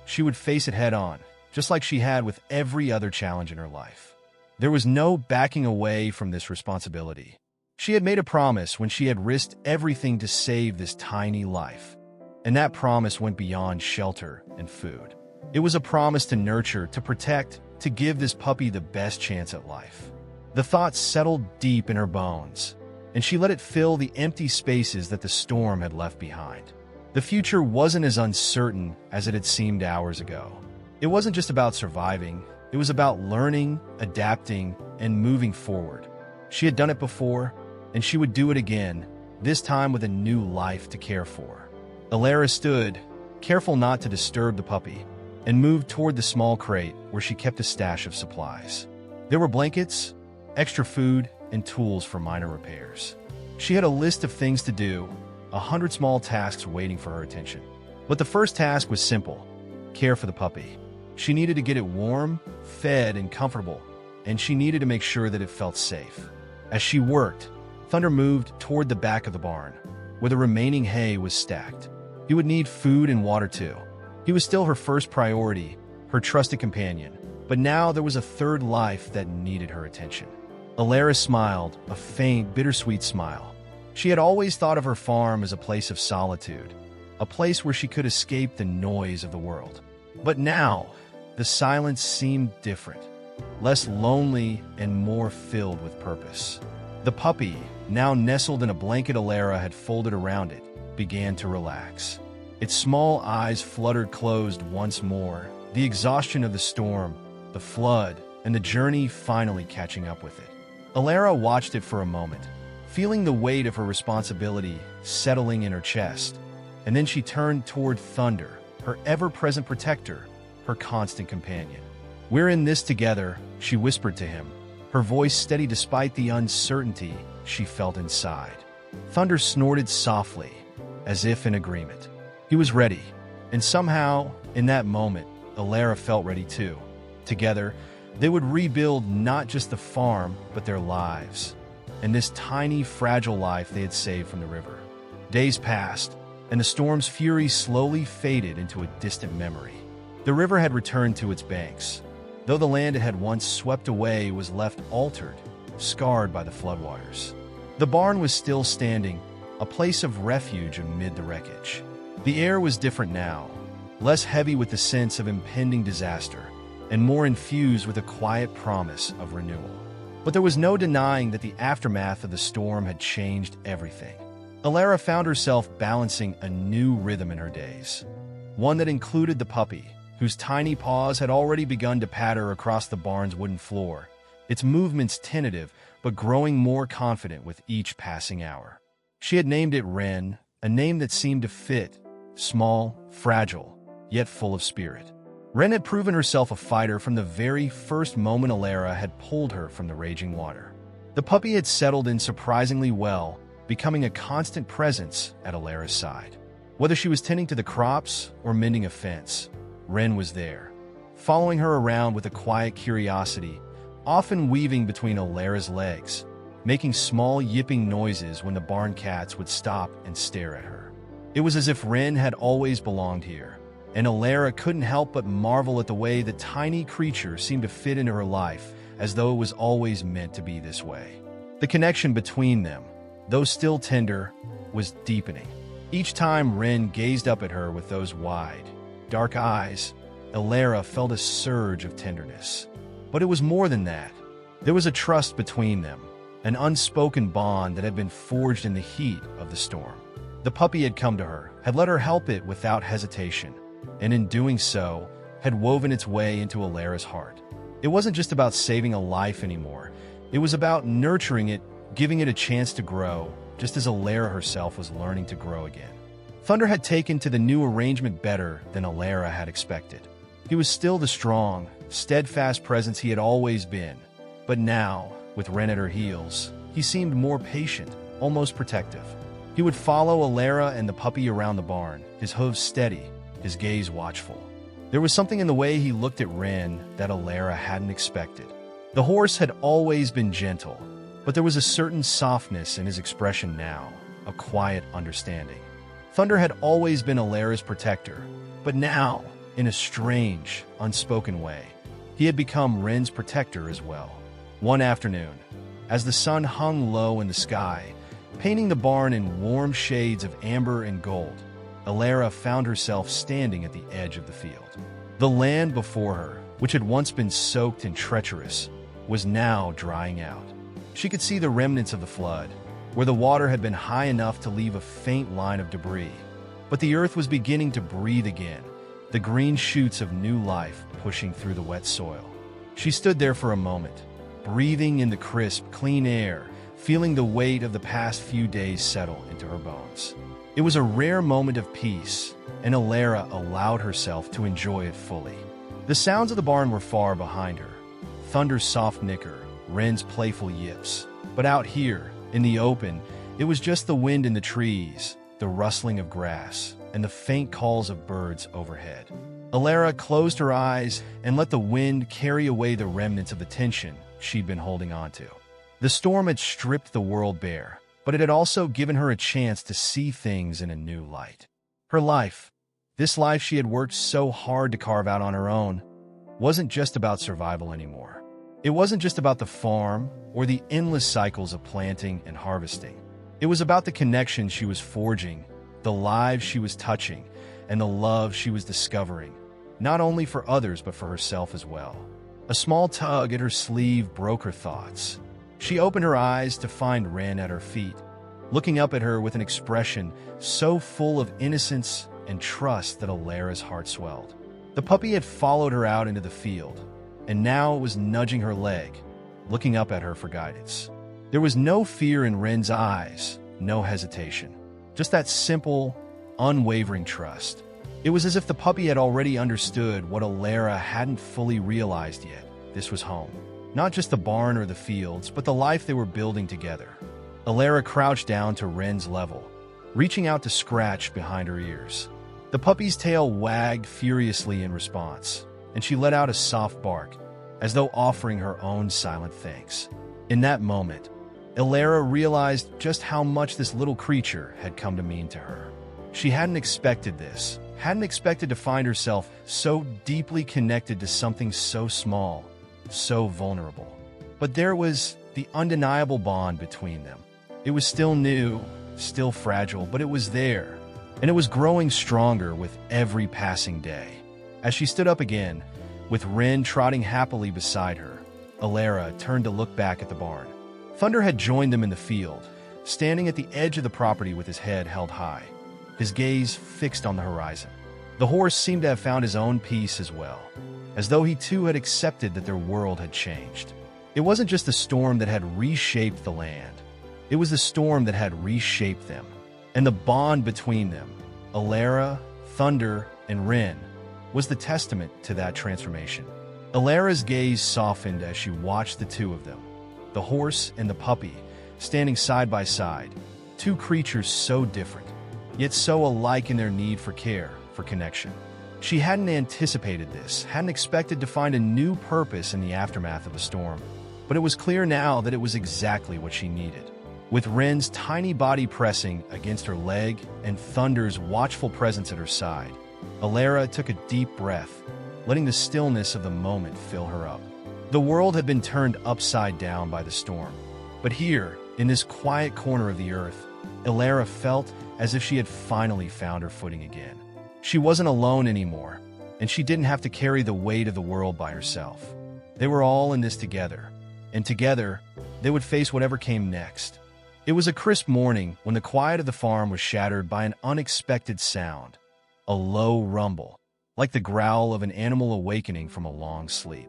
S1: She would face it head on, just like she had with every other challenge in her life. There was no backing away from this responsibility. She had made a promise when she had risked everything to save this tiny life. And that promise went beyond shelter and food. It was a promise to nurture, to protect, to give this puppy the best chance at life. The thought settled deep in her bones, and she let it fill the empty spaces that the storm had left behind. The future wasn't as uncertain as it had seemed hours ago. It wasn't just about surviving, it was about learning, adapting, and moving forward. She had done it before, and she would do it again, this time with a new life to care for. Alara stood, careful not to disturb the puppy, and moved toward the small crate where she kept a stash of supplies. There were blankets, extra food, and tools for minor repairs. She had a list of things to do, 100 small tasks waiting for her attention. But the first task was simple: care for the puppy. She needed to get it warm, fed, and comfortable, and she needed to make sure that it felt safe. As she worked, Thunder moved toward the back of the barn, where the remaining hay was stacked. He would need food and water too. He was still her first priority, her trusted companion, but now there was a third life that needed her attention. Alara smiled, a faint, bittersweet smile. She had always thought of her farm as a place of solitude, a place where she could escape the noise of the world. But now, the silence seemed different, less lonely and more filled with purpose. The puppy, now nestled in a blanket Alara had folded around it, began to relax. Its small eyes fluttered closed once more, the exhaustion of the storm, the flood, and the journey finally catching up with it. Alara watched it for a moment, feeling the weight of her responsibility settling in her chest, and then she turned toward Thunder, her ever-present protector, her constant companion. "We're in this together," she whispered to him, her voice steady despite the uncertainty she felt inside. Thunder snorted softly, as if in agreement. He was ready, and somehow, in that moment, Alara felt ready too. Together, they would rebuild not just the farm, but their lives, and this tiny, fragile life they had saved from the river. Days passed, and the storm's fury slowly faded into a distant memory. The river had returned to its banks, though the land it had once swept away was left altered, scarred by the floodwaters. The barn was still standing, a place of refuge amid the wreckage. The air was different now, less heavy with the sense of impending disaster, and more infused with a quiet promise of renewal. But there was no denying that the aftermath of the storm had changed everything. Alara found herself balancing a new rhythm in her days, one that included the puppy, whose tiny paws had already begun to patter across the barn's wooden floor, its movements tentative but growing more confident with each passing hour. She had named it Wren, a name that seemed to fit, small, fragile, yet full of spirit. Wren had proven herself a fighter from the very first moment Alara had pulled her from the raging water. The puppy had settled in surprisingly well, becoming a constant presence at Alara's side. Whether she was tending to the crops or mending a fence, Wren was there, following her around with a quiet curiosity, often weaving between Alara's legs, making small yipping noises when the barn cats would stop and stare at her. It was as if Wren had always belonged here, and Alara couldn't help but marvel at the way the tiny creature seemed to fit into her life, as though it was always meant to be this way. The connection between them, though still tender, was deepening. Each time Wren gazed up at her with those wide, dark eyes, Alara felt a surge of tenderness. But it was more than that. There was a trust between them, an unspoken bond that had been forged in the heat of the storm. The puppy had come to her, had let her help it without hesitation, and in doing so, had woven its way into Alara's heart. It wasn't just about saving a life anymore. It was about nurturing it, giving it a chance to grow, just as Alara herself was learning to grow again. Thunder had taken to the new arrangement better than Alara had expected. He was still the strong, steadfast presence he had always been, but now, with Wren at her heels, he seemed more patient, almost protective. He would follow Alara and the puppy around the barn, his hooves steady, his gaze watchful. There was something in the way he looked at Wren that Alara hadn't expected. The horse had always been gentle, but there was a certain softness in his expression now, a quiet understanding. Thunder had always been Alara's protector, but now, in a strange, unspoken way, he had become Wren's protector as well. One afternoon, as the sun hung low in the sky, painting the barn in warm shades of amber and gold, Alara found herself standing at the edge of the field. The land before her, which had once been soaked and treacherous, was now drying out. She could see the remnants of the flood, where the water had been high enough to leave a faint line of debris. But the earth was beginning to breathe again, the green shoots of new life pushing through the wet soil. She stood there for a moment, breathing in the crisp, clean air, feeling the weight of the past few days settle into her bones. It was a rare moment of peace, and Alara allowed herself to enjoy it fully. The sounds of the barn were far behind her. Thunder's soft nicker, Wren's playful yips. But out here, in the open, it was just the wind in the trees, the rustling of grass, and the faint calls of birds overhead. Alara closed her eyes and let the wind carry away the remnants of the tension she'd been holding on to. The storm had stripped the world bare, but it had also given her a chance to see things in a new light. Her life, this life she had worked so hard to carve out on her own, wasn't just about survival anymore. It wasn't just about the farm or the endless cycles of planting and harvesting. It was about the connections she was forging, the lives she was touching, and the love she was discovering, not only for others but for herself as well. A small tug at her sleeve broke her thoughts. She opened her eyes to find Wren at her feet, looking up at her with an expression so full of innocence and trust that Alara's heart swelled. The puppy had followed her out into the field, and now it was nudging her leg, looking up at her for guidance. There was no fear in Wren's eyes, no hesitation, just that simple, unwavering trust. It was as if the puppy had already understood what Alara hadn't fully realized yet. This was home. Not just the barn or the fields, but the life they were building together. Alara crouched down to Wren's level, reaching out to scratch behind her ears. The puppy's tail wagged furiously in response, and she let out a soft bark, as though offering her own silent thanks. In that moment, Alara realized just how much this little creature had come to mean to her. She hadn't expected this, hadn't expected to find herself so deeply connected to something so small, so vulnerable. But there was the undeniable bond between them. It was still new, still fragile, but it was there, and it was growing stronger with every passing day. As she stood up again, with Wren trotting happily beside her, Alara turned to look back at the barn. Thunder had joined them in the field, standing at the edge of the property with his head held high, his gaze fixed on the horizon. The horse seemed to have found his own peace as well, as though he too had accepted that their world had changed. It wasn't just the storm that had reshaped the land. It was the storm that had reshaped them. And the bond between them, Alara, Thunder, and Wren, was the testament to that transformation. Alara's gaze softened as she watched the two of them, the horse and the puppy, standing side by side, two creatures so different, yet so alike in their need for care, for connection. She hadn't anticipated this, hadn't expected to find a new purpose in the aftermath of a storm, but it was clear now that it was exactly what she needed. With Wren's tiny body pressing against her leg and Thunder's watchful presence at her side, Alara took a deep breath, letting the stillness of the moment fill her up. The world had been turned upside down by the storm, but here, in this quiet corner of the earth, Alara felt as if she had finally found her footing again. She wasn't alone anymore, and she didn't have to carry the weight of the world by herself. They were all in this together, and together, they would face whatever came next. It was a crisp morning when the quiet of the farm was shattered by an unexpected sound, a low rumble, like the growl of an animal awakening from a long sleep.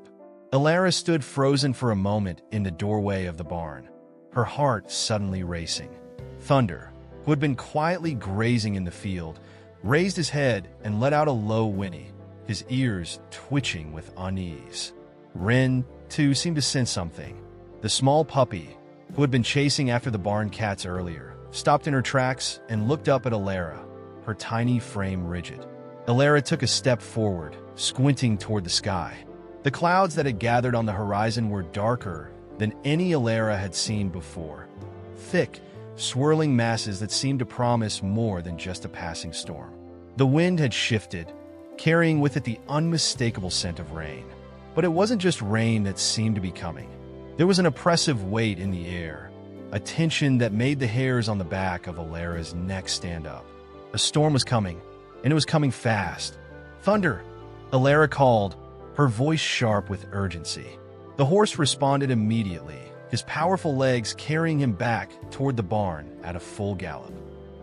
S1: Alara stood frozen for a moment in the doorway of the barn, her heart suddenly racing. Thunder, who had been quietly grazing in the field, raised his head and let out a low whinny, his ears twitching with unease. Wren, too, seemed to sense something. The small puppy, who had been chasing after the barn cats earlier, stopped in her tracks and looked up at Alara, her tiny frame rigid. Alara took a step forward, squinting toward the sky. The clouds that had gathered on the horizon were darker than any Alara had seen before. Thick, swirling masses that seemed to promise more than just a passing storm. The wind had shifted, carrying with it the unmistakable scent of rain. But it wasn't just rain that seemed to be coming. There was an oppressive weight in the air, a tension that made the hairs on the back of Alara's neck stand up. A storm was coming, and it was coming fast. "Thunder!" Alara called, her voice sharp with urgency. The horse responded immediately, his powerful legs carrying him back toward the barn at a full gallop.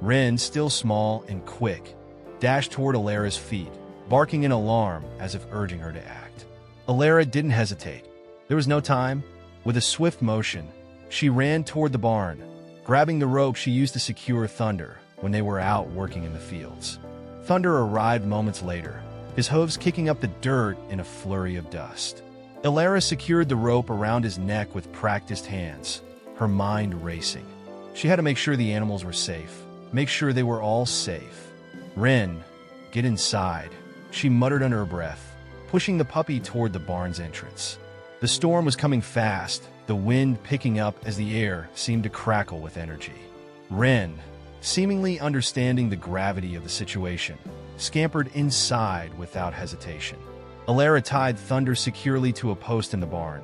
S1: Wren, still small and quick, dashed toward Alara's feet, barking in alarm as if urging her to act. Alara didn't hesitate. There was no time. With a swift motion, she ran toward the barn, grabbing the rope she used to secure Thunder when they were out working in the fields. Thunder arrived moments later, his hooves kicking up the dirt in a flurry of dust. Alara secured the rope around his neck with practiced hands, her mind racing. She had to make sure the animals were safe, make sure they were all safe. "Wren, get inside," she muttered under her breath, pushing the puppy toward the barn's entrance. The storm was coming fast, the wind picking up as the air seemed to crackle with energy. Wren, seemingly understanding the gravity of the situation, scampered inside without hesitation. Alara tied Thunder securely to a post in the barn,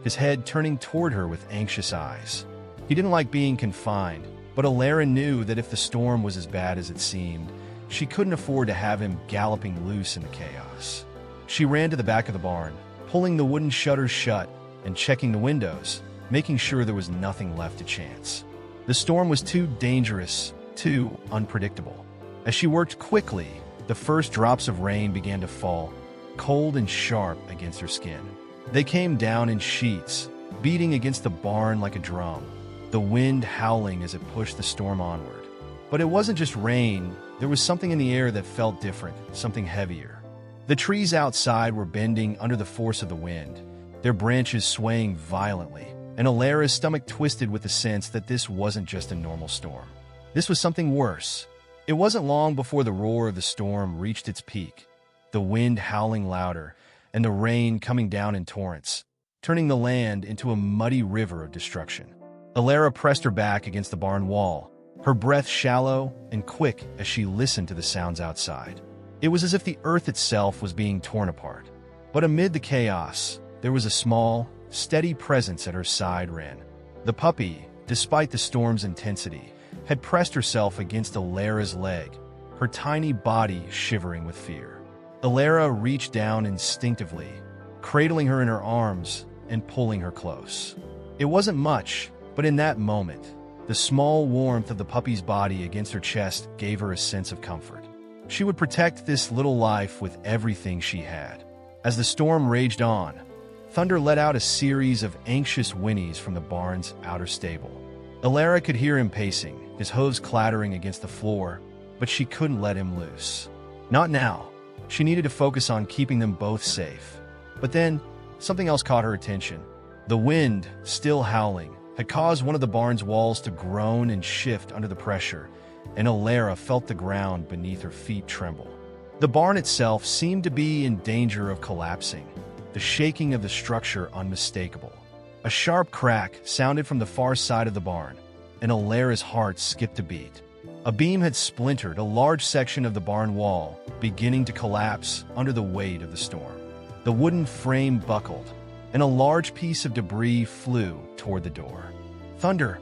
S1: his head turning toward her with anxious eyes. He didn't like being confined, but Alara knew that if the storm was as bad as it seemed, she couldn't afford to have him galloping loose in the chaos. She ran to the back of the barn, pulling the wooden shutters shut and checking the windows, making sure there was nothing left to chance. The storm was too dangerous, too unpredictable. As she worked quickly, the first drops of rain began to fall, cold and sharp against her skin. They came down in sheets, beating against the barn like a drum, the wind howling as it pushed the storm onward. But it wasn't just rain, there was something in the air that felt different, something heavier. The trees outside were bending under the force of the wind, their branches swaying violently, and Alara's stomach twisted with the sense that this wasn't just a normal storm. This was something worse. It wasn't long before the roar of the storm reached its peak, the wind howling louder, and the rain coming down in torrents, turning the land into a muddy river of destruction. Alara pressed her back against the barn wall, her breath shallow and quick as she listened to the sounds outside. It was as if the earth itself was being torn apart. But amid the chaos, there was a small, steady presence at her side. Wren. The puppy, despite the storm's intensity, had pressed herself against Alara's leg, her tiny body shivering with fear. Alara reached down instinctively, cradling her in her arms and pulling her close. It wasn't much, but in that moment, the small warmth of the puppy's body against her chest gave her a sense of comfort. She would protect this little life with everything she had. As the storm raged on, Thunder let out a series of anxious whinnies from the barn's outer stable. Alara could hear him pacing, his hooves clattering against the floor, but she couldn't let him loose. Not now. She needed to focus on keeping them both safe. But then, something else caught her attention. The wind, still howling, had caused one of the barn's walls to groan and shift under the pressure, and Alara felt the ground beneath her feet tremble. The barn itself seemed to be in danger of collapsing, the shaking of the structure unmistakable. A sharp crack sounded from the far side of the barn, and Alara's heart skipped a beat. A beam had splintered a large section of the barn wall, beginning to collapse under the weight of the storm. The wooden frame buckled, and a large piece of debris flew toward the door. "Thunder!"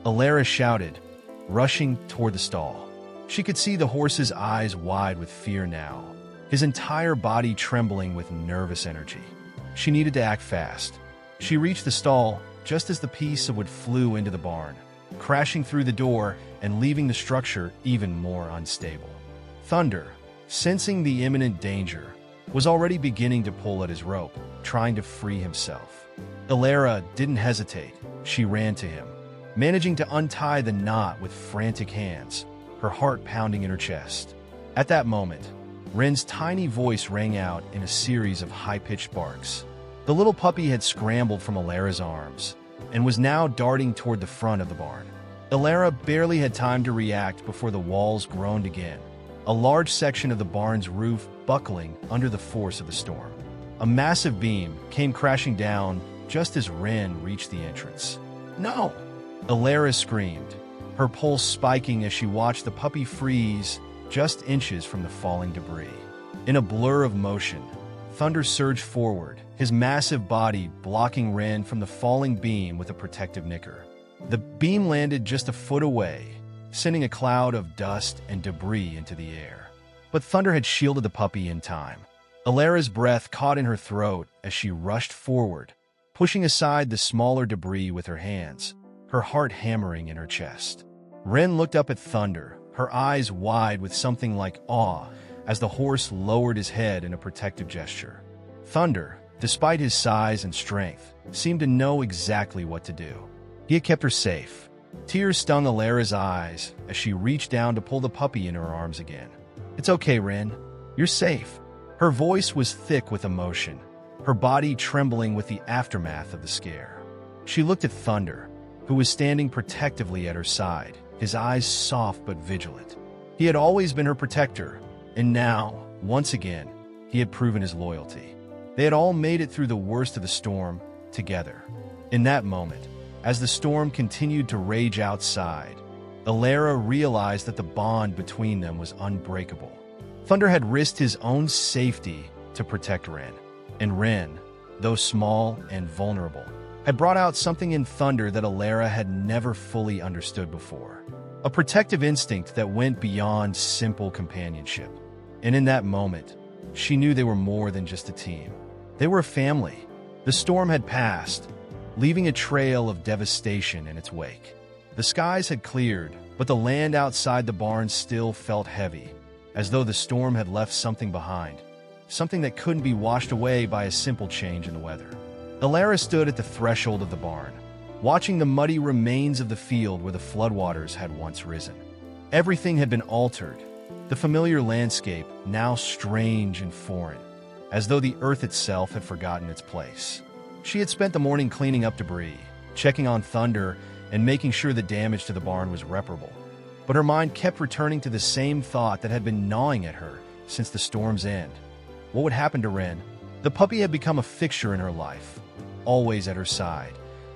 S1: Alara shouted, rushing toward the stall. She could see the horse's eyes wide with fear now, his entire body trembling with nervous energy. She needed to act fast. She reached the stall just as the piece of wood flew into the barn, crashing through the door and leaving the structure even more unstable. Thunder, sensing the imminent danger, was already beginning to pull at his rope, trying to free himself. Alara didn't hesitate. She ran to him, managing to untie the knot with frantic hands, her heart pounding in her chest. At that moment, Wren's tiny voice rang out in a series of high-pitched barks. The little puppy had scrambled from Alara's arms and was now darting toward the front of the barn. Alara barely had time to react before the walls groaned again, a large section of the barn's roof buckling under the force of the storm. A massive beam came crashing down just as Wren reached the entrance. "No!" Alara screamed, her pulse spiking as she watched the puppy freeze just inches from the falling debris. In a blur of motion, Thunder surged forward, his massive body blocking Wren from the falling beam with a protective nicker. The beam landed just a foot away, sending a cloud of dust and debris into the air. But Thunder had shielded the puppy in time. Alara's breath caught in her throat as she rushed forward, pushing aside the smaller debris with her hands, her heart hammering in her chest. Wren looked up at Thunder, her eyes wide with something like awe as the horse lowered his head in a protective gesture. Thunder, despite his size and strength, seemed to know exactly what to do. He had kept her safe. Tears stung Alara's eyes as she reached down to pull the puppy in her arms again. "It's okay, Wren. You're safe." Her voice was thick with emotion, her body trembling with the aftermath of the scare. She looked at Thunder, who was standing protectively at her side, his eyes soft but vigilant. He had always been her protector, and now, once again, he had proven his loyalty. They had all made it through the worst of the storm together. In that moment, as the storm continued to rage outside, Alara realized that the bond between them was unbreakable. Thunder had risked his own safety to protect Wren, and Wren, though small and vulnerable, had brought out something in Thunder that Alara had never fully understood before. A protective instinct that went beyond simple companionship. And in that moment, she knew they were more than just a team. They were a family. The storm had passed, leaving a trail of devastation in its wake. The skies had cleared, but the land outside the barn still felt heavy, as though the storm had left something behind, something that couldn't be washed away by a simple change in the weather. Alara stood at the threshold of the barn, watching the muddy remains of the field where the floodwaters had once risen. Everything had been altered, the familiar landscape now strange and foreign, as though the earth itself had forgotten its place. She had spent the morning cleaning up debris, checking on Thunder, and making sure the damage to the barn was reparable. But her mind kept returning to the same thought that had been gnawing at her since the storm's end. What would happen to Wren? The puppy had become a fixture in her life, always at her side,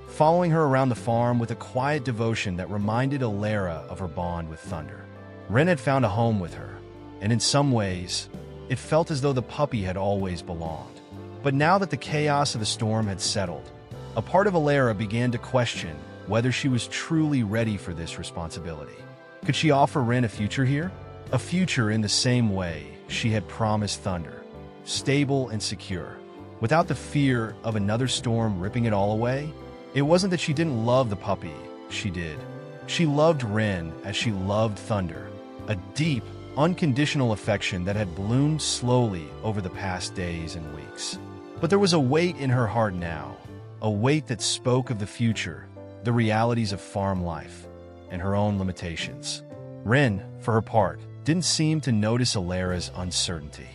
S1: following her around the farm with a quiet devotion that reminded Alara of her bond with Thunder. Wren had found a home with her, and in some ways, it felt as though the puppy had always belonged. But now that the chaos of the storm had settled, a part of Alara began to question whether she was truly ready for this responsibility. Could she offer Wren a future here? A future in the same way she had promised Thunder, stable and secure, without the fear of another storm ripping it all away? It wasn't that she didn't love the puppy, she did. She loved Wren as she loved Thunder, a deep, unconditional affection that had bloomed slowly over the past days and weeks. But there was a weight in her heart now, a weight that spoke of the future, the realities of farm life, and her own limitations. Wren, for her part, didn't seem to notice Alara's uncertainty.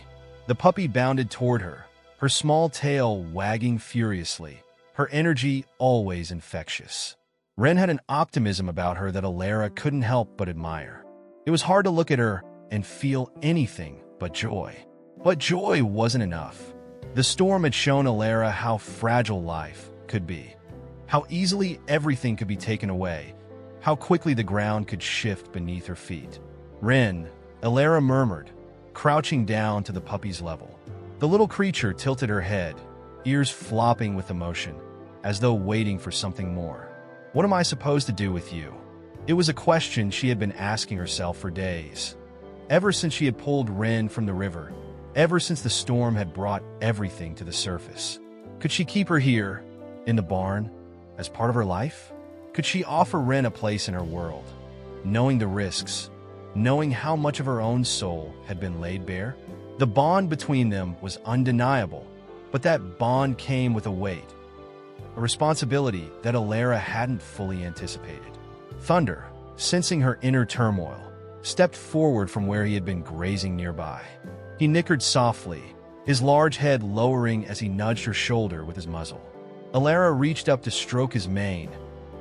S1: The puppy bounded toward her, her small tail wagging furiously, her energy always infectious. Wren had an optimism about her that Alara couldn't help but admire. It was hard to look at her and feel anything but joy. But joy wasn't enough. The storm had shown Alara how fragile life could be, how easily everything could be taken away, how quickly the ground could shift beneath her feet. "Wren," Alara murmured, crouching down to the puppy's level. The little creature tilted her head, ears flopping with emotion, as though waiting for something more. "What am I supposed to do with you?" It was a question she had been asking herself for days. Ever since she had pulled Wren from the river, ever since the storm had brought everything to the surface. Could she keep her here, in the barn, as part of her life? Could she offer Wren a place in her world? Knowing the risks, knowing how much of her own soul had been laid bare? The bond between them was undeniable, but that bond came with a weight, a responsibility that Alara hadn't fully anticipated. Thunder, sensing her inner turmoil, stepped forward from where he had been grazing nearby. He nickered softly, his large head lowering as he nudged her shoulder with his muzzle. Alara reached up to stroke his mane,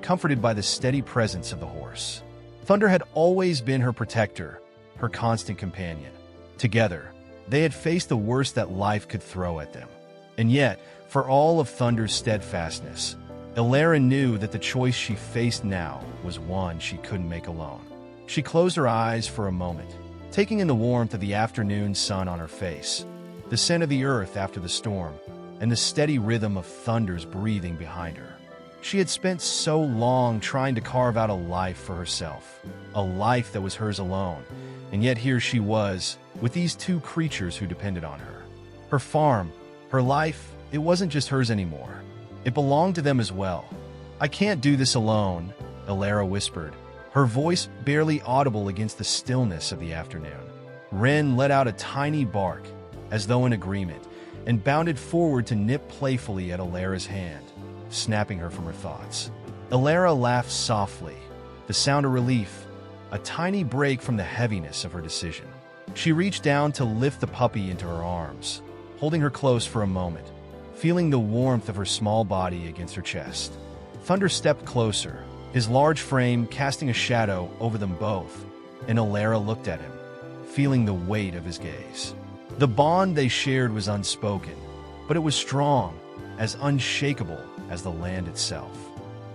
S1: comforted by the steady presence of the horse. Thunder had always been her protector, her constant companion. Together, they had faced the worst that life could throw at them. And yet, for all of Thunder's steadfastness, Alara knew that the choice she faced now was one she couldn't make alone. She closed her eyes for a moment, taking in the warmth of the afternoon sun on her face, the scent of the earth after the storm, and the steady rhythm of Thunder's breathing behind her. She had spent so long trying to carve out a life for herself, a life that was hers alone, and yet here she was, with these two creatures who depended on her. Her farm, her life, it wasn't just hers anymore. It belonged to them as well. "I can't do this alone," Alara whispered, her voice barely audible against the stillness of the afternoon. Wren let out a tiny bark, as though in agreement, and bounded forward to nip playfully at Alara's hand, snapping her from her thoughts. Alara laughed softly, the sound of relief, a tiny break from the heaviness of her decision. She reached down to lift the puppy into her arms, holding her close for a moment, feeling the warmth of her small body against her chest. Thunder stepped closer, his large frame casting a shadow over them both, and Alara looked at him, feeling the weight of his gaze. The bond they shared was unspoken, but it was strong, as unshakable as the land itself.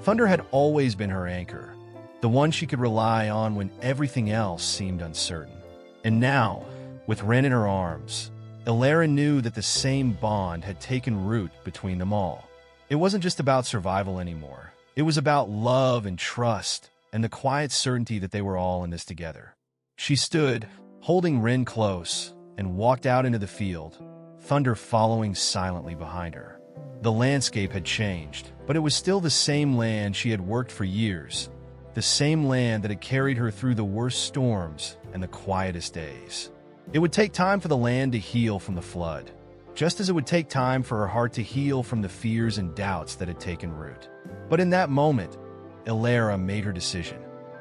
S1: Thunder had always been her anchor, the one she could rely on when everything else seemed uncertain. And now, with Wren in her arms, Alara knew that the same bond had taken root between them all. It wasn't just about survival anymore. It was about love and trust and the quiet certainty that they were all in this together. She stood, holding Wren close, and walked out into the field, Thunder following silently behind her. The landscape had changed, but it was still the same land she had worked for years, the same land that had carried her through the worst storms and the quietest days. It would take time for the land to heal from the flood, just as it would take time for her heart to heal from the fears and doubts that had taken root. But in that moment, Alara made her decision.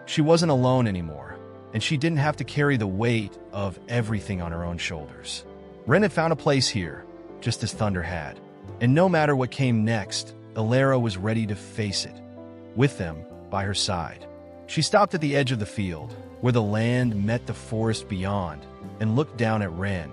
S1: She wasn't alone anymore, and she didn't have to carry the weight of everything on her own shoulders. Wren had found a place here, just as Thunder had, and no matter what came next, Alara was ready to face it, with them by her side. She stopped at the edge of the field, where the land met the forest beyond, and looked down at Wren,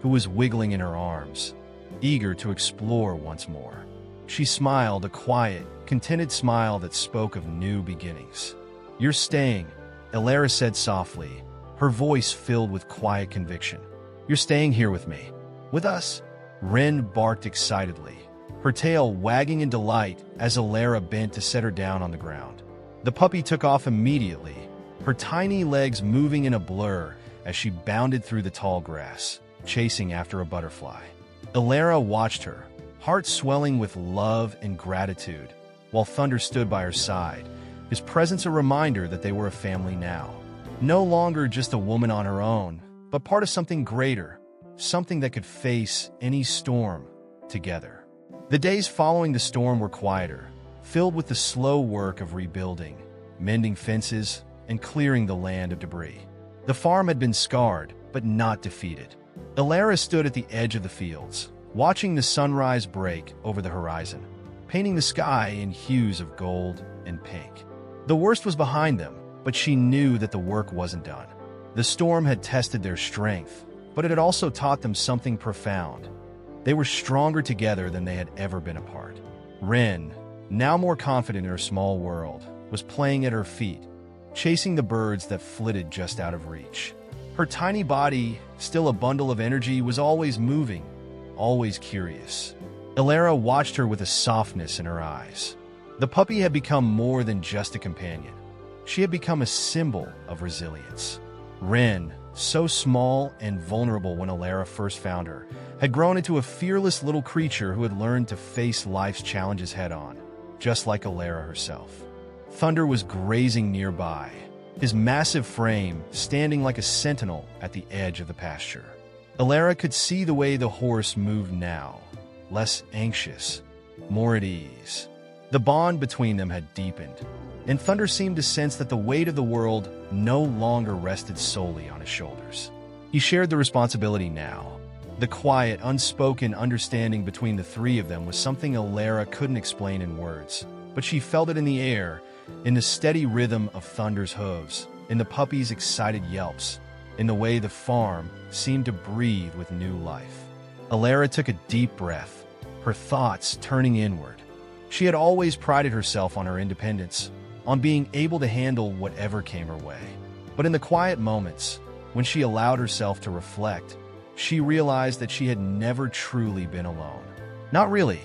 S1: who was wiggling in her arms, eager to explore once more. She smiled, a quiet, contented smile that spoke of new beginnings. "You're staying," Alara said softly, her voice filled with quiet conviction. "You're staying here with me. With us?" Wren barked excitedly, her tail wagging in delight as Alara bent to set her down on the ground. The puppy took off immediately, her tiny legs moving in a blur as she bounded through the tall grass, chasing after a butterfly. Alara watched her, heart swelling with love and gratitude, while Thunder stood by her side, his presence a reminder that they were a family now. No longer just a woman on her own, but part of something greater, something that could face any storm together. The days following the storm were quieter, filled with the slow work of rebuilding, mending fences, and clearing the land of debris. The farm had been scarred, but not defeated. Alara stood at the edge of the fields, watching the sunrise break over the horizon, painting the sky in hues of gold and pink. The worst was behind them, but she knew that the work wasn't done. The storm had tested their strength, but it had also taught them something profound. They were stronger together than they had ever been apart. Wren, now more confident in her small world, was playing at her feet, chasing the birds that flitted just out of reach. Her tiny body, still a bundle of energy, was always moving, always curious. Alara watched her with a softness in her eyes. The puppy had become more than just a companion. She had become a symbol of resilience. Wren, so small and vulnerable when Alara first found her, had grown into a fearless little creature who had learned to face life's challenges head-on, just like Alara herself. Thunder was grazing nearby, his massive frame standing like a sentinel at the edge of the pasture. Alara could see the way the horse moved now, less anxious, more at ease. The bond between them had deepened, and Thunder seemed to sense that the weight of the world no longer rested solely on his shoulders. He shared the responsibility now. The quiet, unspoken understanding between the three of them was something Alara couldn't explain in words, but she felt it in the air, in the steady rhythm of Thunder's hooves, in the puppy's excited yelps, in the way the farm seemed to breathe with new life. Alara took a deep breath, her thoughts turning inward. She had always prided herself on her independence, on being able to handle whatever came her way. But in the quiet moments, when she allowed herself to reflect, she realized that she had never truly been alone. Not really.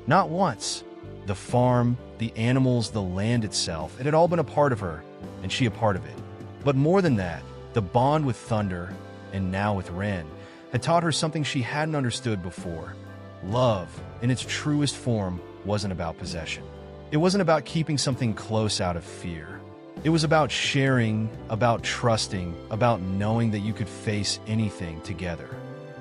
S1: Not once. The farm, the animals, the land itself, it had all been a part of her, and she a part of it. But more than that, the bond with Thunder, and now with Wren, had taught her something she hadn't understood before. Love, in its truest form, wasn't about possession. It wasn't about keeping something close out of fear. It was about sharing, about trusting, about knowing that you could face anything together.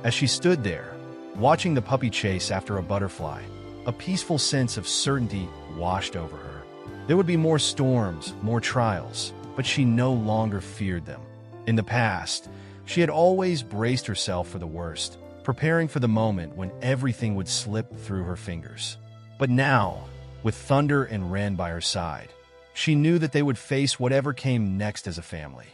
S1: As she stood there, watching the puppy chase after a butterfly, a peaceful sense of certainty washed over her. There would be more storms, more trials, but she no longer feared them. In the past, she had always braced herself for the worst, preparing for the moment when everything would slip through her fingers. But now, with Thunder and Wren by her side, she knew that they would face whatever came next as a family.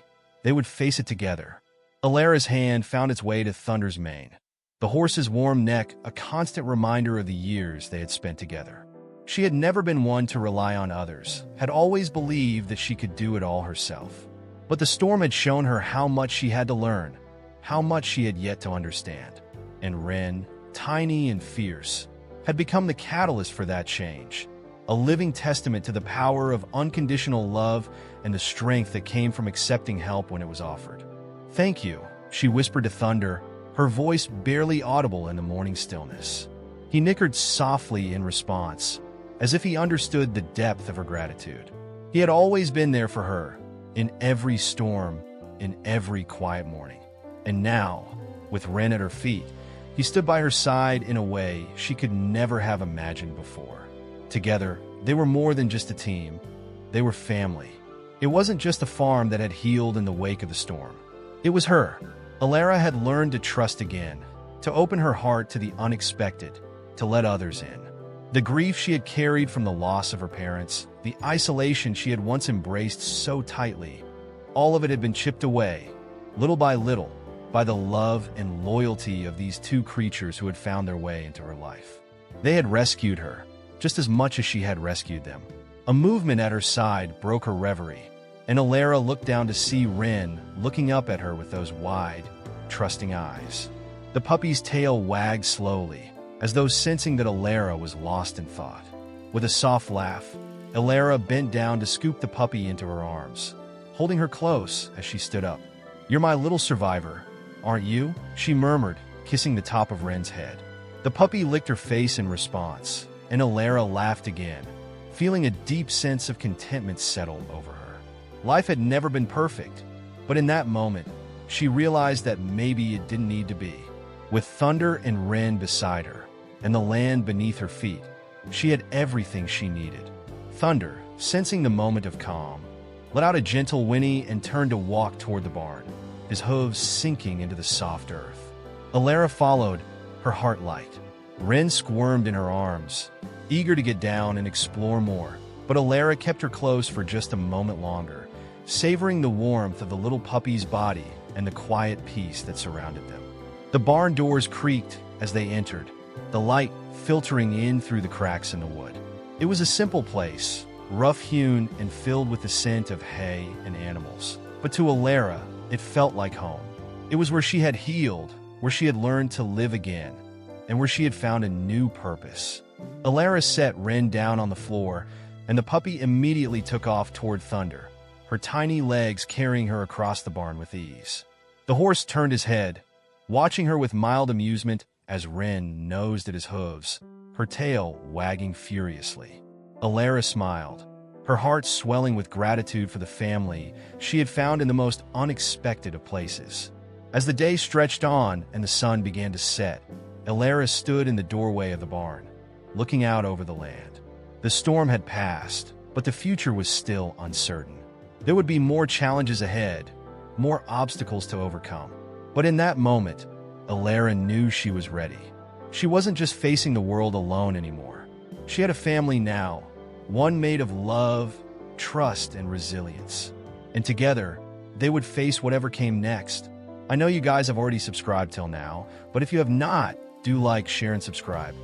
S1: They would face it together. Alara's hand found its way to Thunder's mane, the horse's warm neck a constant reminder of the years they had spent together. She had never been one to rely on others, had always believed that she could do it all herself. But the storm had shown her how much she had to learn, how much she had yet to understand. And Wren, tiny and fierce, had become the catalyst for that change, a living testament to the power of unconditional love and the strength that came from accepting help when it was offered. "Thank you," she whispered to Thunder, her voice barely audible in the morning stillness. He nickered softly in response, as if he understood the depth of her gratitude. He had always been there for her, in every storm, in every quiet morning. And now, with Wren at her feet, he stood by her side in a way she could never have imagined before. Together, they were more than just a team. They were family. It wasn't just a farm that had healed in the wake of the storm. It was her. Alara had learned to trust again, to open her heart to the unexpected, to let others in. The grief she had carried from the loss of her parents, the isolation she had once embraced so tightly, all of it had been chipped away, little by little, by the love and loyalty of these two creatures who had found their way into her life. They had rescued her, just as much as she had rescued them. A movement at her side broke her reverie, and Alara looked down to see Wren looking up at her with those wide, trusting eyes. The puppy's tail wagged slowly, as though sensing that Alara was lost in thought. With a soft laugh, Alara bent down to scoop the puppy into her arms, holding her close as she stood up. "You're my little survivor, aren't you?" she murmured, kissing the top of Wren's head. The puppy licked her face in response, and Alara laughed again, feeling a deep sense of contentment settle over her. Life had never been perfect, but in that moment, she realized that maybe it didn't need to be. With Thunder and Wren beside her, and the land beneath her feet, she had everything she needed. Thunder, sensing the moment of calm, let out a gentle whinny and turned to walk toward the barn, his hooves sinking into the soft earth. Alara followed, her heart light. Wren squirmed in her arms, eager to get down and explore more, but Alara kept her close for just a moment longer, savoring the warmth of the little puppy's body and the quiet peace that surrounded them. The barn doors creaked as they entered, the light filtering in through the cracks in the wood. It was a simple place, rough-hewn and filled with the scent of hay and animals. But to Alara, it felt like home. It was where she had healed, where she had learned to live again, and where she had found a new purpose. Alara set Wren down on the floor, and the puppy immediately took off toward Thunder, her tiny legs carrying her across the barn with ease. The horse turned his head, watching her with mild amusement as Wren nosed at his hooves, her tail wagging furiously. Alara smiled. her heart swelling with gratitude for the family she had found in the most unexpected of places. As the day stretched on and the sun began to set, Elara stood in the doorway of the barn, looking out over the land. The storm had passed, but the future was still uncertain. There would be more challenges ahead, more obstacles to overcome. But in that moment, Elara knew she was ready. She wasn't just facing the world alone anymore. She had a family now, one made of love, trust, and resilience. And together, they would face whatever came next. I know you guys have already subscribed till now, but if you have not, do like, share, and subscribe.